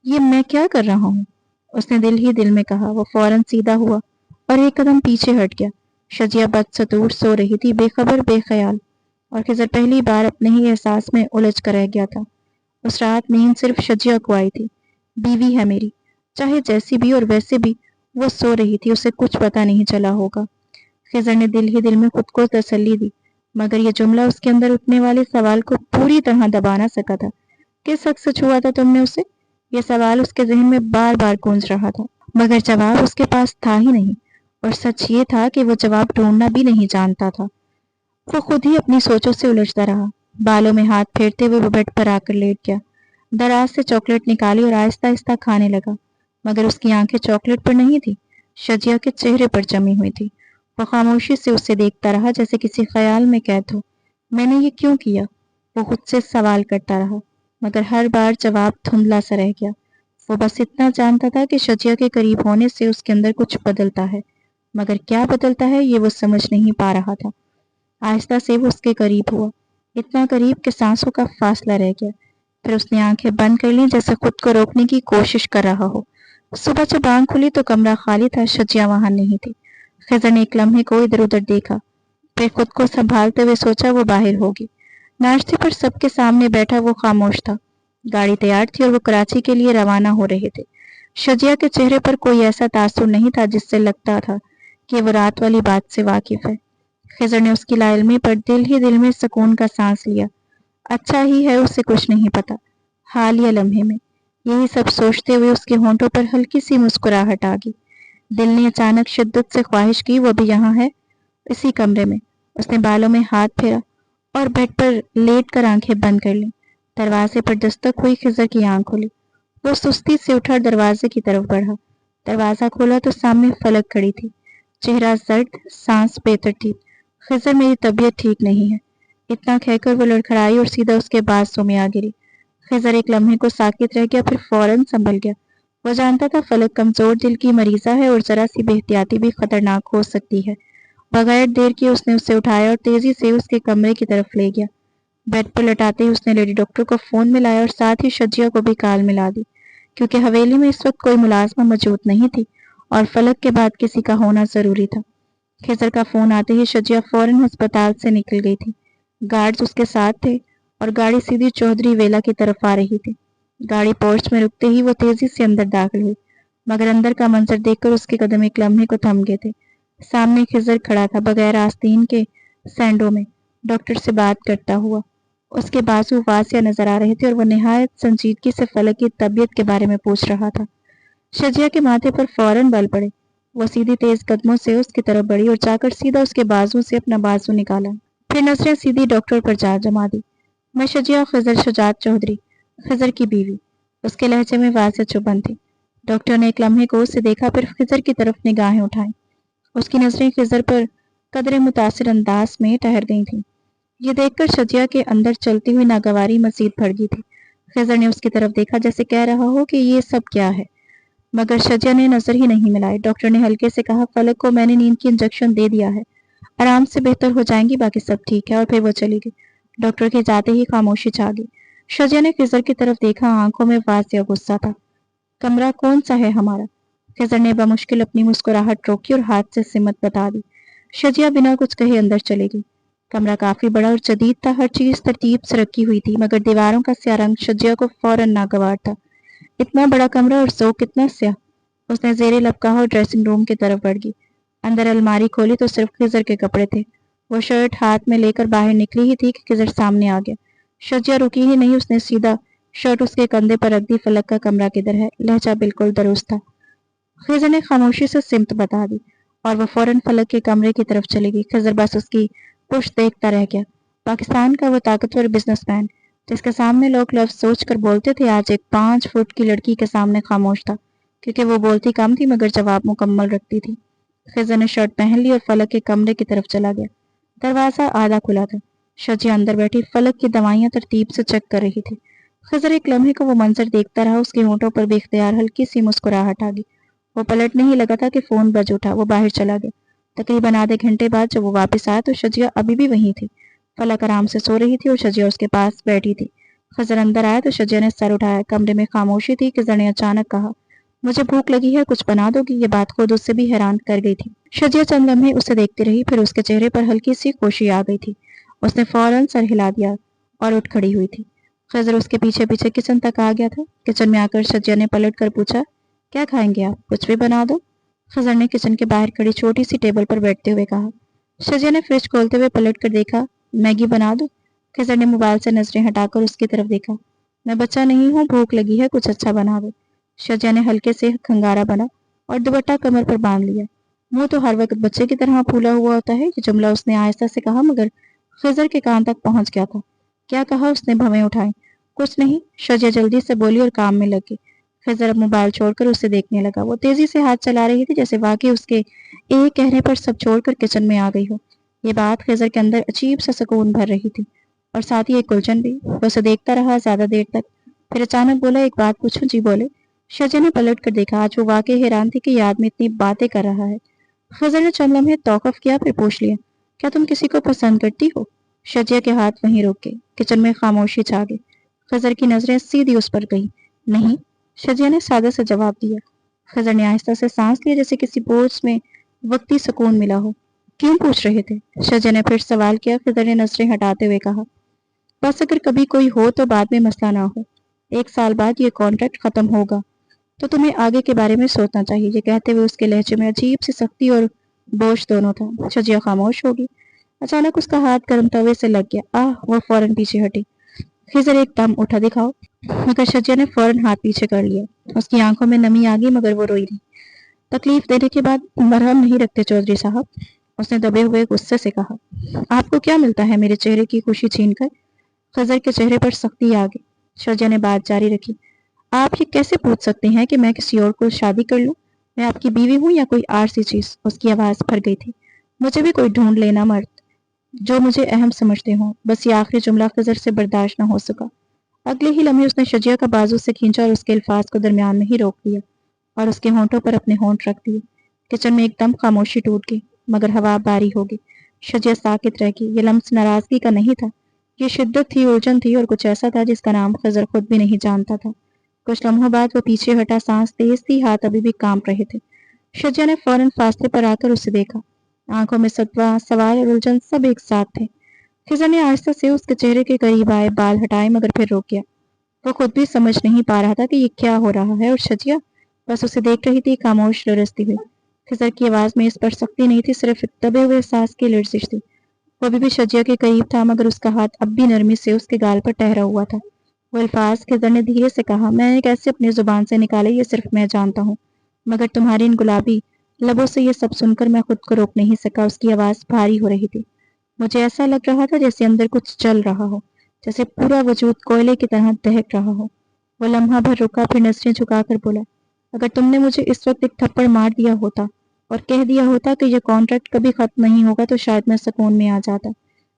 S2: ये मैं क्या कर रहा हूँ, उसने दिल ही दिल में कहा। वो फौरन सीधा हुआ और एक कदम पीछे हट गया। शजिया बदसतूर सो रही थी, बेखबर बेख्याल, और खिजर पहली बार अपने ही एहसास में उलझ कर रह गया था। उस रात नींद सिर्फ शजिया को आई थी। बीवी है मेरी, चाहे जैसी भी और वैसे भी, वो सो रही थी, उसे कुछ पता नहीं चला होगा। खिजर ने दिल ही दिल में खुद को तसल्ली दी, मगर यह जुमला उसके अंदर उठने वाले सवाल को पूरी तरह दबा न सका था। किस हक से छुआ था तुमने उसे? यह सवाल उसके जहन में बार बार गूंज रहा था, मगर जवाब उसके पास था ही नहीं। और सच ये था कि वो जवाब ढूंढना भी नहीं जानता था। वो खुद ही अपनी सोचों से उलझता रहा। बालों में हाथ फेरते हुए वो बेड पर आकर लेट गया। दराज से चॉकलेट निकाली और आहिस्ता आहिस्ता खाने लगा, मगर उसकी आंखें चॉकलेट पर नहीं थी, शजिया के चेहरे पर जमी हुई थी। वो खामोशी से उसे देखता रहा, जैसे किसी ख्याल में कैद हो। मैंने ये क्यों किया? वो खुद से सवाल करता रहा, मगर हर बार जवाब धुंधला सा रह गया। वो बस इतना जानता था कि शजिया के करीब होने से उसके अंदर कुछ बदलता है, मगर क्या बदलता है ये वो समझ नहीं पा रहा था। आहिस्ता से वो उसके करीब हुआ, इतना करीब कि सांसों का फासला रह गया। फिर उसने आंखें बंद कर ली, जैसे खुद को रोकने की कोशिश कर रहा हो। सुबह जब आंख खुली तो कमरा खाली था, शजिया वहां नहीं थी। खिजर ने एक लम्हे को इधर उधर देखा, फिर खुद को संभालते हुए सोचा वो बाहर होगी। नाश्ते पर सबके सामने बैठा वो खामोश था। गाड़ी तैयार थी और वो कराची के लिए रवाना हो रहे थे। शजिया के चेहरे पर कोई ऐसा तासुर नहीं था जिससे लगता था कि वो रात वाली बात से वाकिफ है। खिजर ने उसकी लाइल्मी पर दिल ही दिल में सुकून का सांस लिया। अच्छा ही है उसे कुछ नहीं पता। हाल या लम्हे में यही सब सोचते हुए उसके होंठों पर हल्की सी मुस्कुराहट आ गई। दिल ने अचानक शिद्दत से ख्वाहिश की वो भी यहाँ है, इसी कमरे में। उसने बालों में हाथ फेरा और बेड पर लेट कर आंखें बंद कर ली। दरवाजे पर दस्तक हुई, खिजर की आंख खुली। वो सुस्ती से उठा और दरवाजे की तरफ बढ़ा। दरवाजा खोला तो सामने फलक खड़ी थी, चेहरा सर्द, सांस बेतरतीब। खिजर, मेरी तबीयत ठीक नहीं है, इतना कहकर वो लड़खड़ाई और सीधा उसके बाजू में आ गिरी। खिजर एक लम्हे को साकित रह गया, फिर फौरन संभल गया। वो जानता था फलक कमजोर दिल की मरीजा है और जरा सी बेहतियाती भी खतरनाक हो सकती है। बगैर देर किए उसने उसे उठाया और तेजी से उसके कमरे की तरफ ले गया। बेड पर लटाते ही उसने लेडी डॉक्टर को फोन मिलाया और साथ ही शजिया को भी कॉल मिला दी, क्योंकि हवेली में इस वक्त कोई मुलाजमा मौजूद नहीं थी और फलक के बाद किसी का होना जरूरी था। खिजर का फोन आते ही शजिया फौरन अस्पताल से निकल गई थी। गार्ड्स उसके साथ थे और गाड़ी सीधी चौधरी वेला की तरफ आ रही थी। गाड़ी पोर्च में रुकते ही वो तेजी से अंदर दाखिल हुई, मगर अंदर का मंजर देखकर उसके कदम एक लम्हे को थम गए थे। सामने खिजर खड़ा था, बगैर आस्तीन के, सैंडो में, डॉक्टर से बात करता हुआ। उसके बाजू वासिया नजर आ रहे थे और वो निहायत संजीदगी से फलक की तबीयत के बारे में पूछ रहा था। शजिया के माथे पर फौरन बल पड़े। वो सीधी तेज कदमों से उसकी तरफ बढ़ी और जाकर सीधा उसके बाजू से अपना बाजू निकाला, फिर नजरें सीधी डॉक्टर पर जा जमा दी। मैं शजिया खिजर शुजात चौधरी, खिजर की बीवी। उसके लहजे में वासिया चुभन थी। डॉक्टर ने एक लम्हे को उसे देखा, फिर खिजर की तरफ निगाहें उठाई। उसकी नजरें खिजर पर कदरे मुतासिर अंदाज में ठहर गई थीं। ये देखकर शजिया के अंदर चलती हुई नागवारी मजीद बढ़ गई थी। खिजर ने उसकी तरफ देखा, जैसे कह रहा हो कि ये सब क्या है, मगर शजिया ने नजर ही नहीं मिलाई। डॉक्टर ने हल्के से कहा, फलक को मैंने नींद की इंजेक्शन दे दिया है, आराम से बेहतर हो जाएंगी, बाकी सब ठीक है। और फिर वो चली गई। डॉक्टर के जाते ही खामोशी छा गई। शजिया ने खिजर की तरफ देखा, आंखों में वासिया गुस्सा था। कमरा कौन सा है हमारा? खिजर ने बमुश्किल अपनी मुस्कुराहट रोकी और हाथ से सिमत बता दी। शजिया बिना कुछ कहे अंदर चली गई। कमरा काफी बड़ा और जदीद था, हर चीज तरतीब से रखी हुई थी, मगर दीवारों का स्या रंग शजिया को फौरन नागवार था। इतना बड़ा कमरा और ज़ोक कितना स्या। उसने जेरे लब कहा और ड्रेसिंग रूम की तरफ बढ़ गई। अंदर अलमारी खोली तो सिर्फ खिजर के कपड़े थे। वो शर्ट हाथ में लेकर बाहर निकली ही थी कि खिजर सामने आ गया। शजिया रुकी ही नहीं, उसने सीधा शर्ट उसके कंधे पर रख दी। फलक का कमरा किधर है? लहजा बिल्कुल दुरुस्त था। खिजर ने खामोशी से सिमत बता दी और वह फौरन फलक के कमरे की तरफ चली गई। खिजर बस उसकी पुश्त देखता रह गया। पाकिस्तान का वो ताकतवर बिजनेसमैन, جس کے سامنے لوگ لفظ سوچ کر بولتے تھے، آج ایک 5 فٹ کی لڑکی کے سامنے خاموش تھا، کیونکہ وہ بولتی کم تھی مگر جواب مکمل رکھتی تھی۔ خضر نے شرٹ پہن لی اور فلک کے کمرے کی طرف چلا گیا۔ دروازہ آدھا کھلا تھا۔ شجیہ اندر بیٹھی فلک کی دوائیاں ترتیب سے چیک کر رہی تھی۔ خضر ایک لمحے کو وہ منظر دیکھتا رہا، اس کے ہونٹوں پر بے اختیار ہلکی سی مسکراہٹ آ گئی۔ وہ پلٹنے ہی لگا تھا کہ فون بج اٹھا، وہ باہر چلا گیا۔ تقریباً آدھے گھنٹے بعد جب وہ واپس آیا تو شجیہ ابھی بھی وہیں تھی۔ فلک آرام سے سو رہی تھی اور شجیہ اس کے پاس بیٹھی تھی۔ خضر اندر آیا تو شجیہ نے سر اٹھایا۔ کمرے میں خاموشی تھی۔ خضر نے اچانک کہا، مجھے بھوک لگی ہے، کچھ بنا دو گی؟ یہ بات خود اس سے بھی حیران کر گئی تھی۔ شجیہ چند لمحے اسے دیکھتی رہی، پھر اس کے چہرے پر ہلکی سی خوشی آ گئی تھی۔ اس نے فوراً سر ہلا دیا اور اٹھ کھڑی ہوئی تھی۔ خضر اس کے پیچھے پیچھے کچن تک آ گیا تھا۔ کچن میں آ کر شجیہ نے پلٹ کر پوچھا، کیا کھائیں گے آپ؟ کچھ بھی بنا دو؟ خضر نے کچن کے باہر کھڑی چھوٹی سی ٹیبل پر بیٹھتے ہوئے کہا۔ شجیہ نے فریج کھولتے ہوئے پلٹ کر دیکھا، میگی بنا دو؟ خضر نے موبائل سے نظریں ہٹا کر اس کی طرف دیکھا۔ میں بچہ نہیں ہوں، بھوک لگی ہے، کچھ اچھا بنا دو۔ شجیہ نے ہلکے سے کھنگارا بنا اور دوپٹہ کمر پر باندھ لیا۔ منہ تو ہر وقت بچے کی طرح پھولا ہوا ہوتا ہے۔ یہ جملہ اس نے آہستہ سے کہا مگر خضر کے کان تک پہنچ گیا تھا۔ کیا کہا اس نے بھویں اٹھائیں۔ کچھ نہیں، شجیہ جلدی سے بولی اور کام میں لگ گئی۔ خضر اب موبائل چھوڑ کر اسے دیکھنے لگا۔ وہ تیزی سے ہاتھ چلا رہی تھی جیسے واقعی اس کے ایک کہنے پر سب چھوڑ کر کچن میں آ گئی ہو۔ یہ بات خضر کے اندر عجیب سا سکون بھر رہی تھی اور ساتھ ہی ایک الجھن بھی۔ وہ اسے دیکھتا رہا زیادہ دیر تک، پھر اچانک بولا، ایک بات پوچھوں؟ جی بولے۔ شجیہ نے پلٹ کر دیکھا۔ آج وہ واقعی حیران تھی کہ یہ آدمی اتنی باتیں کر رہا ہے۔ خضر نے چند لمحے توقف کیا، پھر پوچھ لیا، کیا تم کسی کو پسند کرتی ہو؟ شجیہ کے ہاتھ وہیں رک گئے۔ کچن میں خاموشی چھا گئی۔ خضر کی نظریں سیدھی اس پر گئیں۔ نہیں، شجیہ نے سادہ سا جواب دیا۔ خضر نے آہستہ سے سانس لیا جیسے کسی بوجھ میں وقتی سکون ملا ہو۔ کیوں پوچھ رہے تھے؟ شجیہ نے پھر سوال کیا۔ خضر نے نظریں ہٹاتے ہوئے کہا، بس اگر کبھی کوئی ہو تو بعد میں مسئلہ نہ ہو۔ 1 سال بعد یہ کانٹریکٹ ختم ہوگا تو تمہیں آگے کے بارے میں سوچنا چاہیے۔ یہ کہتے ہوئے اس کے لہجے میں عجیب سی سختی اور بوجھ دونوں تھا۔ شجیہ خاموش ہوگی۔ اچانک اس کا ہاتھ گرم توے سے لگ گیا۔ وہ فوراً پیچھے ہٹی۔ خضر ایک دم اٹھا، دکھاؤ۔ مگر شجیہ نے فوراً ہاتھ پیچھے کر لیا۔ اس کی آنکھوں میں نمی آ گئی مگر وہ روئی نہیں۔ تکلیف دینے کے بعد مرہم نہیں رکھتے چودھری صاحب، اس نے دبے ہوئے غصے سے کہا۔ آپ کو کیا ملتا ہے میرے چہرے کی خوشی چھین کر؟ خضر کے چہرے پر سختی آ گئی۔ شجیہ نے بات جاری رکھی، آپ یہ کیسے پوچھ سکتے ہیں کہ میں کسی اور کو شادی کر لوں؟ میں آپ کی بیوی ہوں یا کوئی عارضی چیز؟ اس کی آواز بھر گئی تھی۔ مجھے بھی کوئی ڈھونڈ لینا مرد جو مجھے اہم سمجھتے ہوں۔ بس یہ آخری جملہ خضر سے برداشت نہ ہو سکا۔ اگلے ہی لمحے اس نے شجیہ کا بازو سے کھینچا اور اس کے الفاظ کو درمیان میں ہی روک دیا اور اس کے ہونٹوں پر اپنے ہونٹ رکھ دیے۔ کچن میں ایک دم خاموشی ٹوٹ گئی مگر ہوا باری ہو گئی۔ شجیہ ساکت رہ گئی۔ یہ لمس ناراضگی کا نہیں تھا، یہ شدت تھی، الجھن تھی اور کچھ ایسا تھا جس کا نام خضر خود بھی نہیں جانتا تھا۔ کچھ لمحوں بعد وہ پیچھے ہٹا، سانس تیز تھی، ہاتھ ابھی بھی کانپ رہے تھے۔ شجیہ نے فوراً فاصلے پر آ کر اسے دیکھا۔ آنکھوں میں صدمہ، سوال اور الجھن سب ایک ساتھ تھے۔ خضر نے آہستہ سے اس کے چہرے کے قریب آئے، بال ہٹائے مگر پھر روک گیا۔ وہ خود بھی سمجھ نہیں پا رہا تھا کہ یہ کیا ہو رہا ہے اور شجیہ بس اسے دیکھ رہی تھی، خاموش لرزتی ہوئی۔ خضر کی آواز میں اس پر سختی نہیں تھی، صرف ایک دبے ہوئے احساس کی لرزش تھی۔ وہ ابھی بھی شجیہ کے قریب تھا مگر اس کا ہاتھ اب بھی نرمی سے اس کے گال پر ٹہرا ہوا تھا۔ وہ الفاظ خضر نے دھیرے سے کہا، میں نے کیسے اپنی زبان سے نکالے یہ صرف میں جانتا ہوں، مگر تمہاری ان گلابی لبوں سے یہ سب سن کر میں خود کو روک نہیں سکا۔ اس کی آواز بھاری ہو رہی تھی۔ مجھے ایسا لگ رہا تھا جیسے اندر کچھ جل رہا ہو، جیسے پورا وجود کوئلے کی طرح دہک رہا ہو۔ وہ لمحہ بھر رکا، پھر نظریں جھکا کر بولا، اگر تم نے مجھے اس وقت ایک تھپڑ مار دیا ہوتا اور کہہ دیا ہوتا کہ یہ کانٹریکٹ کبھی ختم نہیں ہوگا تو شاید میں سکون میں آ جاتا۔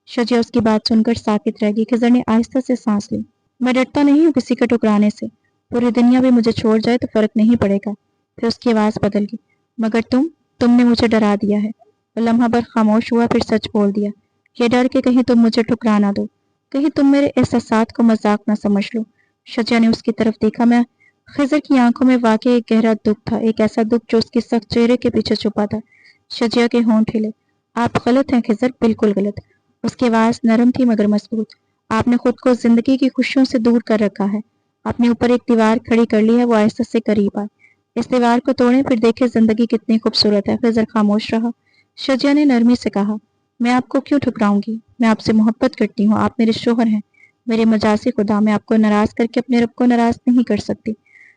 S2: شجیہ اس کی بات سن کر ساکت رہ گئی۔ خضر نے آہستہ سے سانس لی۔ میں ڈرتا نہیں ہوں کسی کے ٹکرانے سے، پوری دنیا بھی مجھے چھوڑ جائے تو فرق نہیں پڑے گا۔ پھر اس کی آواز بدل گئی، مگر تم نے مجھے ڈرا دیا ہے۔ وہ لمحہ بھر خاموش ہوا، پھر سچ بول دیا، یہ ڈر کہ کہیں تم مجھے ٹھکرا نہ دو، کہیں تم میرے احساسات کو مذاق نہ سمجھ لو۔ شجیہ نے اس کی طرف دیکھا۔ میں خضر کی آنکھوں میں واقعی ایک گہرا دکھ تھا، ایک ایسا دکھ جو اس کے سخت چہرے کے پیچھے چھپا تھا۔ شجیہ کے ہونٹ ہلے۔ آپ غلط ہیں خضر، بالکل غلط۔ اس کی آواز نرم تھی مگر مضبوط۔ آپ نے خود کو زندگی کی خوشیوں سے دور کر رکھا ہے، اپنے اوپر ایک دیوار کھڑی کر لی ہے۔ وہ آہستہ سے قریب آئے۔ اس دیوار کو توڑیں پھر دیکھیں زندگی کتنی خوبصورت ہے۔ خضر خاموش رہا۔ شجیہ نے نرمی سے کہا، میں آپ کو کیوں ٹھکراؤں گی؟ میں آپ سے محبت کرتی ہوں، آپ میرے شوہر ہیں، میرے مجازی خدا۔ میں آپ کو ناراض کر کے اپنے رب کو ناراض نہیں کر سکتی۔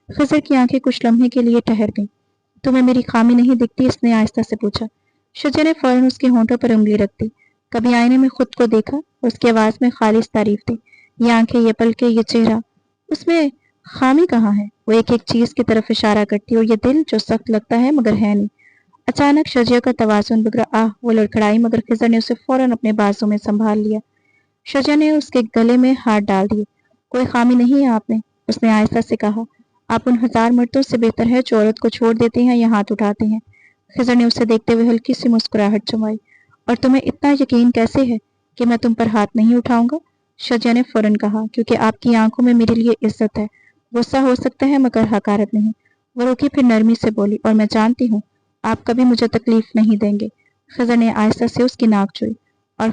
S2: خضر کی آنکھیں کچھ لمحے کے لیے ٹھہر گئیں۔ تمہیں میری خامی نہیں دکھتی؟ اس نے آہستہ سے پوچھا۔ شجیہ نے فوراً اس کے ہونٹوں پر انگلی رکھ دی۔ کبھی آئینے میں خود کو دیکھا؟ اس کی آواز میں خالص تعریف تھی۔ یہ آنکھیں، یہ پلکیں، یہ چہرہ، اس میں خامی کہاں ہے؟ وہ ایک ایک چیز کی طرف اشارہ کرتی، اور یہ دل جو سخت لگتا ہے مگر ہے نہیں۔ اچانک شجیہ کا توازن بگڑا۔ وہ لڑکھڑائی، مگر خضر نے اسے فوراً اپنے بازو میں سنبھال لیا۔ شجیہ نے اس کے گلے میں ہاتھ ڈال دیے۔ کوئی خامی نہیں ہے آپ میں، اس نے آہستہ سے کہا۔ آپ ان 1000 مردوں سے بہتر ہے جو عورت کو چھوڑ دیتے ہیں یا ہاتھ اٹھاتے ہیں۔ خضر نے اسے دیکھتے ہوئے ہلکی سی مسکراہٹ جمائی۔ اور تمہیں اتنا یقین کیسے ہے کہ میں تم پر ہاتھ نہیں اٹھاؤں گا؟ شجیہ نے فوراً کہا، کیونکہ آپ کی آنکھوں میں میرے لیے عزت ہے۔ غصہ ہو سکتا ہے مگر حقارت نہیں۔ وہ رکی، پھر نرمی سے بولی، اور میں جانتی ہوں آپ کبھی مجھے تکلیف نہیں دیں گے۔ خضر نے آہستہ سے اس کی ناک چھوئی۔ اور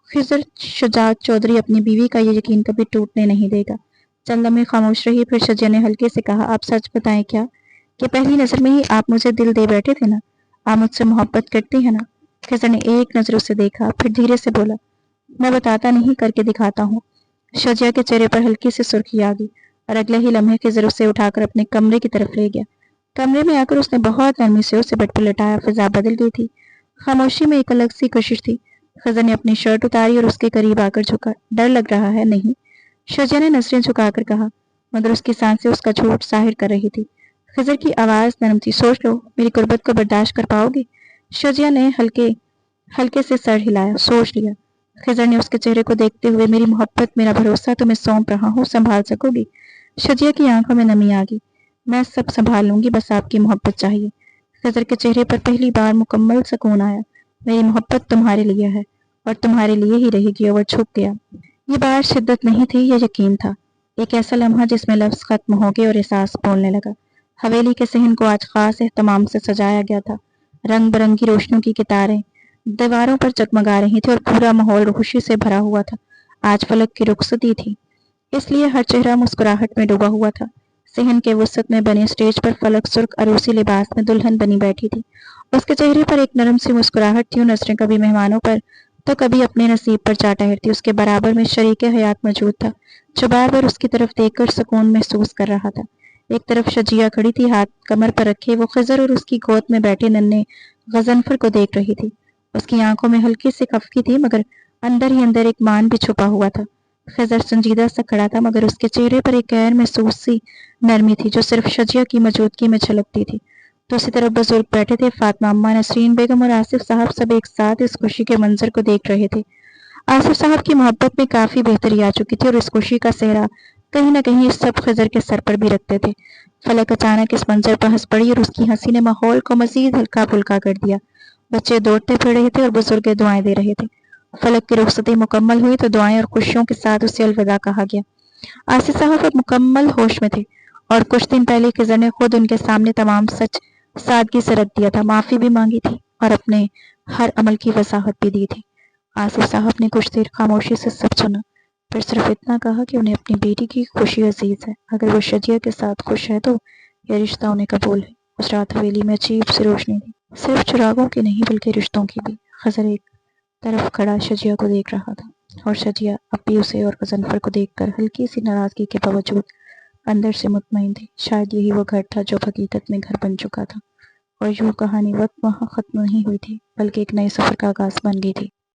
S2: خضر شجاعت چودھری اپنی بیوی کا یہ یقین کبھی ٹوٹنے نہیں دے گا۔ چند لمحے خاموش رہی، پھر شجیہ نے ہلکے سے کہا، آپ سچ بتائیں کیا کہ پہلی نظر میں ہی آپ مجھے دل دے بیٹھے تھے نا؟ آپ مجھ سے محبت کرتی ہیں نا؟ خضر نے ایک نظر اسے دیکھا، پھر دھیرے سے بولا، میں بتاتا نہیں، کر کے دکھاتا ہوں۔ شجیہ کے چہرے پر ہلکی سی سرخی آ گئی، اور اگلے ہی لمحے خضر اسے اٹھا کر اپنے کمرے کی طرف لے گیا۔ کمرے میں آ کر اس نے بہت نرمی سے اسے بیڈ پر لٹایا۔ فضا بدل گئی تھی، خاموشی میں ایک الگ سی کشش تھی۔ خضر نے اپنی شرٹ اتاری اور اس کے قریب آ کر جھکا۔ ڈر لگ رہا ہے؟ نہیں، شجیہ نے نظریں جھکا کر کہا، مگر اس کی سانسیں اس کا جھوٹ ظاہر کر رہی تھی۔ خضر کی آواز نرم تھی، سوچ لو، میری غربت کو برداشت کر پاؤ گی؟ شجیہ نے ہلکے سے سر ہلایا، سوچ لیا۔ خضر نے اس کے چہرے کو دیکھتے ہوئے، میری محبت، میرا بھروسہ تمہیں سونپ رہا ہوں، سنبھال سکو گی؟ شجیہ کی آنکھوں میں نمی آ گئی۔ میں سب سنبھال لوں گی، بس آپ کی محبت چاہیے۔ خضر کے چہرے پر پہلی بار مکمل سکون آیا۔ میری محبت تمہارے لیے ہے، اور تمہارے لیے ہی رہے گی۔ اور وہ چھپ گیا۔ یہ بات شدت نہیں تھی، یہ یقین تھا۔ ایک ایسا لمحہ جس میں لفظ ختم ہو گئے اور احساس بولنے لگا۔ حویلی کے صحن کو آج خاص اہتمام سے سجایا گیا تھا۔ رنگ برنگی روشنیوں کی قطاریں دیواروں پر جگمگا رہی تھیں، اور پورا ماحول خوشی سے بھرا ہوا تھا۔ آج فلک کی رخصتی تھی، اس لیے ہر چہرہ مسکراہٹ میں ڈوبا ہوا تھا۔ صحن کے وسط میں بنے اسٹیج پر فلک سرخ عروسی لباس میں دلہن بنی بیٹھی تھی۔ اس کے چہرے پر ایک نرم سی مسکراہٹ تھی، نظریں کبھی مہمانوں پر تو کبھی اپنے نصیب پر جا ٹھہرتی۔ اس کے برابر میں شریک حیات موجود تھا، جو بار بار اس کی طرف دیکھ کر سکون محسوس کر رہا تھا۔ ایک طرف شجیہ کھڑی تھی، ہاتھ کمر پر رکھے، وہ خضر اور اس کی گود میں بیٹھے ننھے غضنفر کو دیکھ رہی تھی۔ اس کی آنکھوں میں ہلکی سی خفگی تھی، مگر اندر ہی اندر ایک مان بھی چھپا ہوا تھا۔ خضر سنجیدہ سا کھڑا تھا، مگر اس کے چہرے پر ایک غیر محسوس سی نرمی تھی، جو صرف شجیہ کی موجودگی میں جھلکتی تھی۔ دوسری طرف بزرگ بیٹھے تھے، فاطمہ اماں، نسرین بیگم اور آصف صاحب، سب ایک ساتھ اس خوشی کے منظر کو دیکھ رہے تھے۔ آصف صاحب کی محبت میں کافی بہتری آ چکی تھی، اور اس خوشی کا سہرا کہیں نہ کہیں سب خضر کے سر پر بھی رکھتے تھے۔ فلک اچانک اس منظر پر ہنس پڑی، اور اس کی ہنسی نے ماحول کو مزید ہلکا پھلکا کر دیا۔ بچے دوڑتے پھر رہے تھے اور بزرگ دعائیں دے رہے تھے۔ فلک کی رخصتی مکمل ہوئی تو دعائیں اور خوشیوں کے ساتھ اسے الوداع کہا گیا۔ آصف صاحب اب مکمل ہوش میں تھے، اور کچھ دن پہلے خضر نے خود ان کے سامنے تمام سچ سادگی سے رکھ دیا تھا، معافی بھی مانگی تھی، اور اپنے ہر عمل کی وضاحت بھی دی تھی۔ آصف صاحب نے کچھ دیر خاموشی سے سب سنا، پھر صرف اتنا کہا کہ انہیں اپنی بیٹی کی خوشی عزیز ہے۔ اگر وہ شجیہ کے ساتھ خوش ہے تو یہ رشتہ انہیں قبول ہے۔ اس رات حویلی میں عجیب سی روشنی تھی، صرف چراغوں کی نہیں بلکہ رشتوں کی بھی۔ خضر ایک طرف کھڑا شجیہ کو دیکھ رہا تھا، اور شجیہ اب بھی اسے اور غضنفر کو دیکھ کر ہلکی سی ناراضگی کے باوجود اندر سے مطمئن تھی۔ شاید یہی وہ گھر تھا جو حقیقت میں گھر بن چکا تھا، اور یوں کہانی وقت وہاں ختم نہیں ہوئی تھی، بلکہ ایک نئے سفر کا آغاز بن گئی تھی۔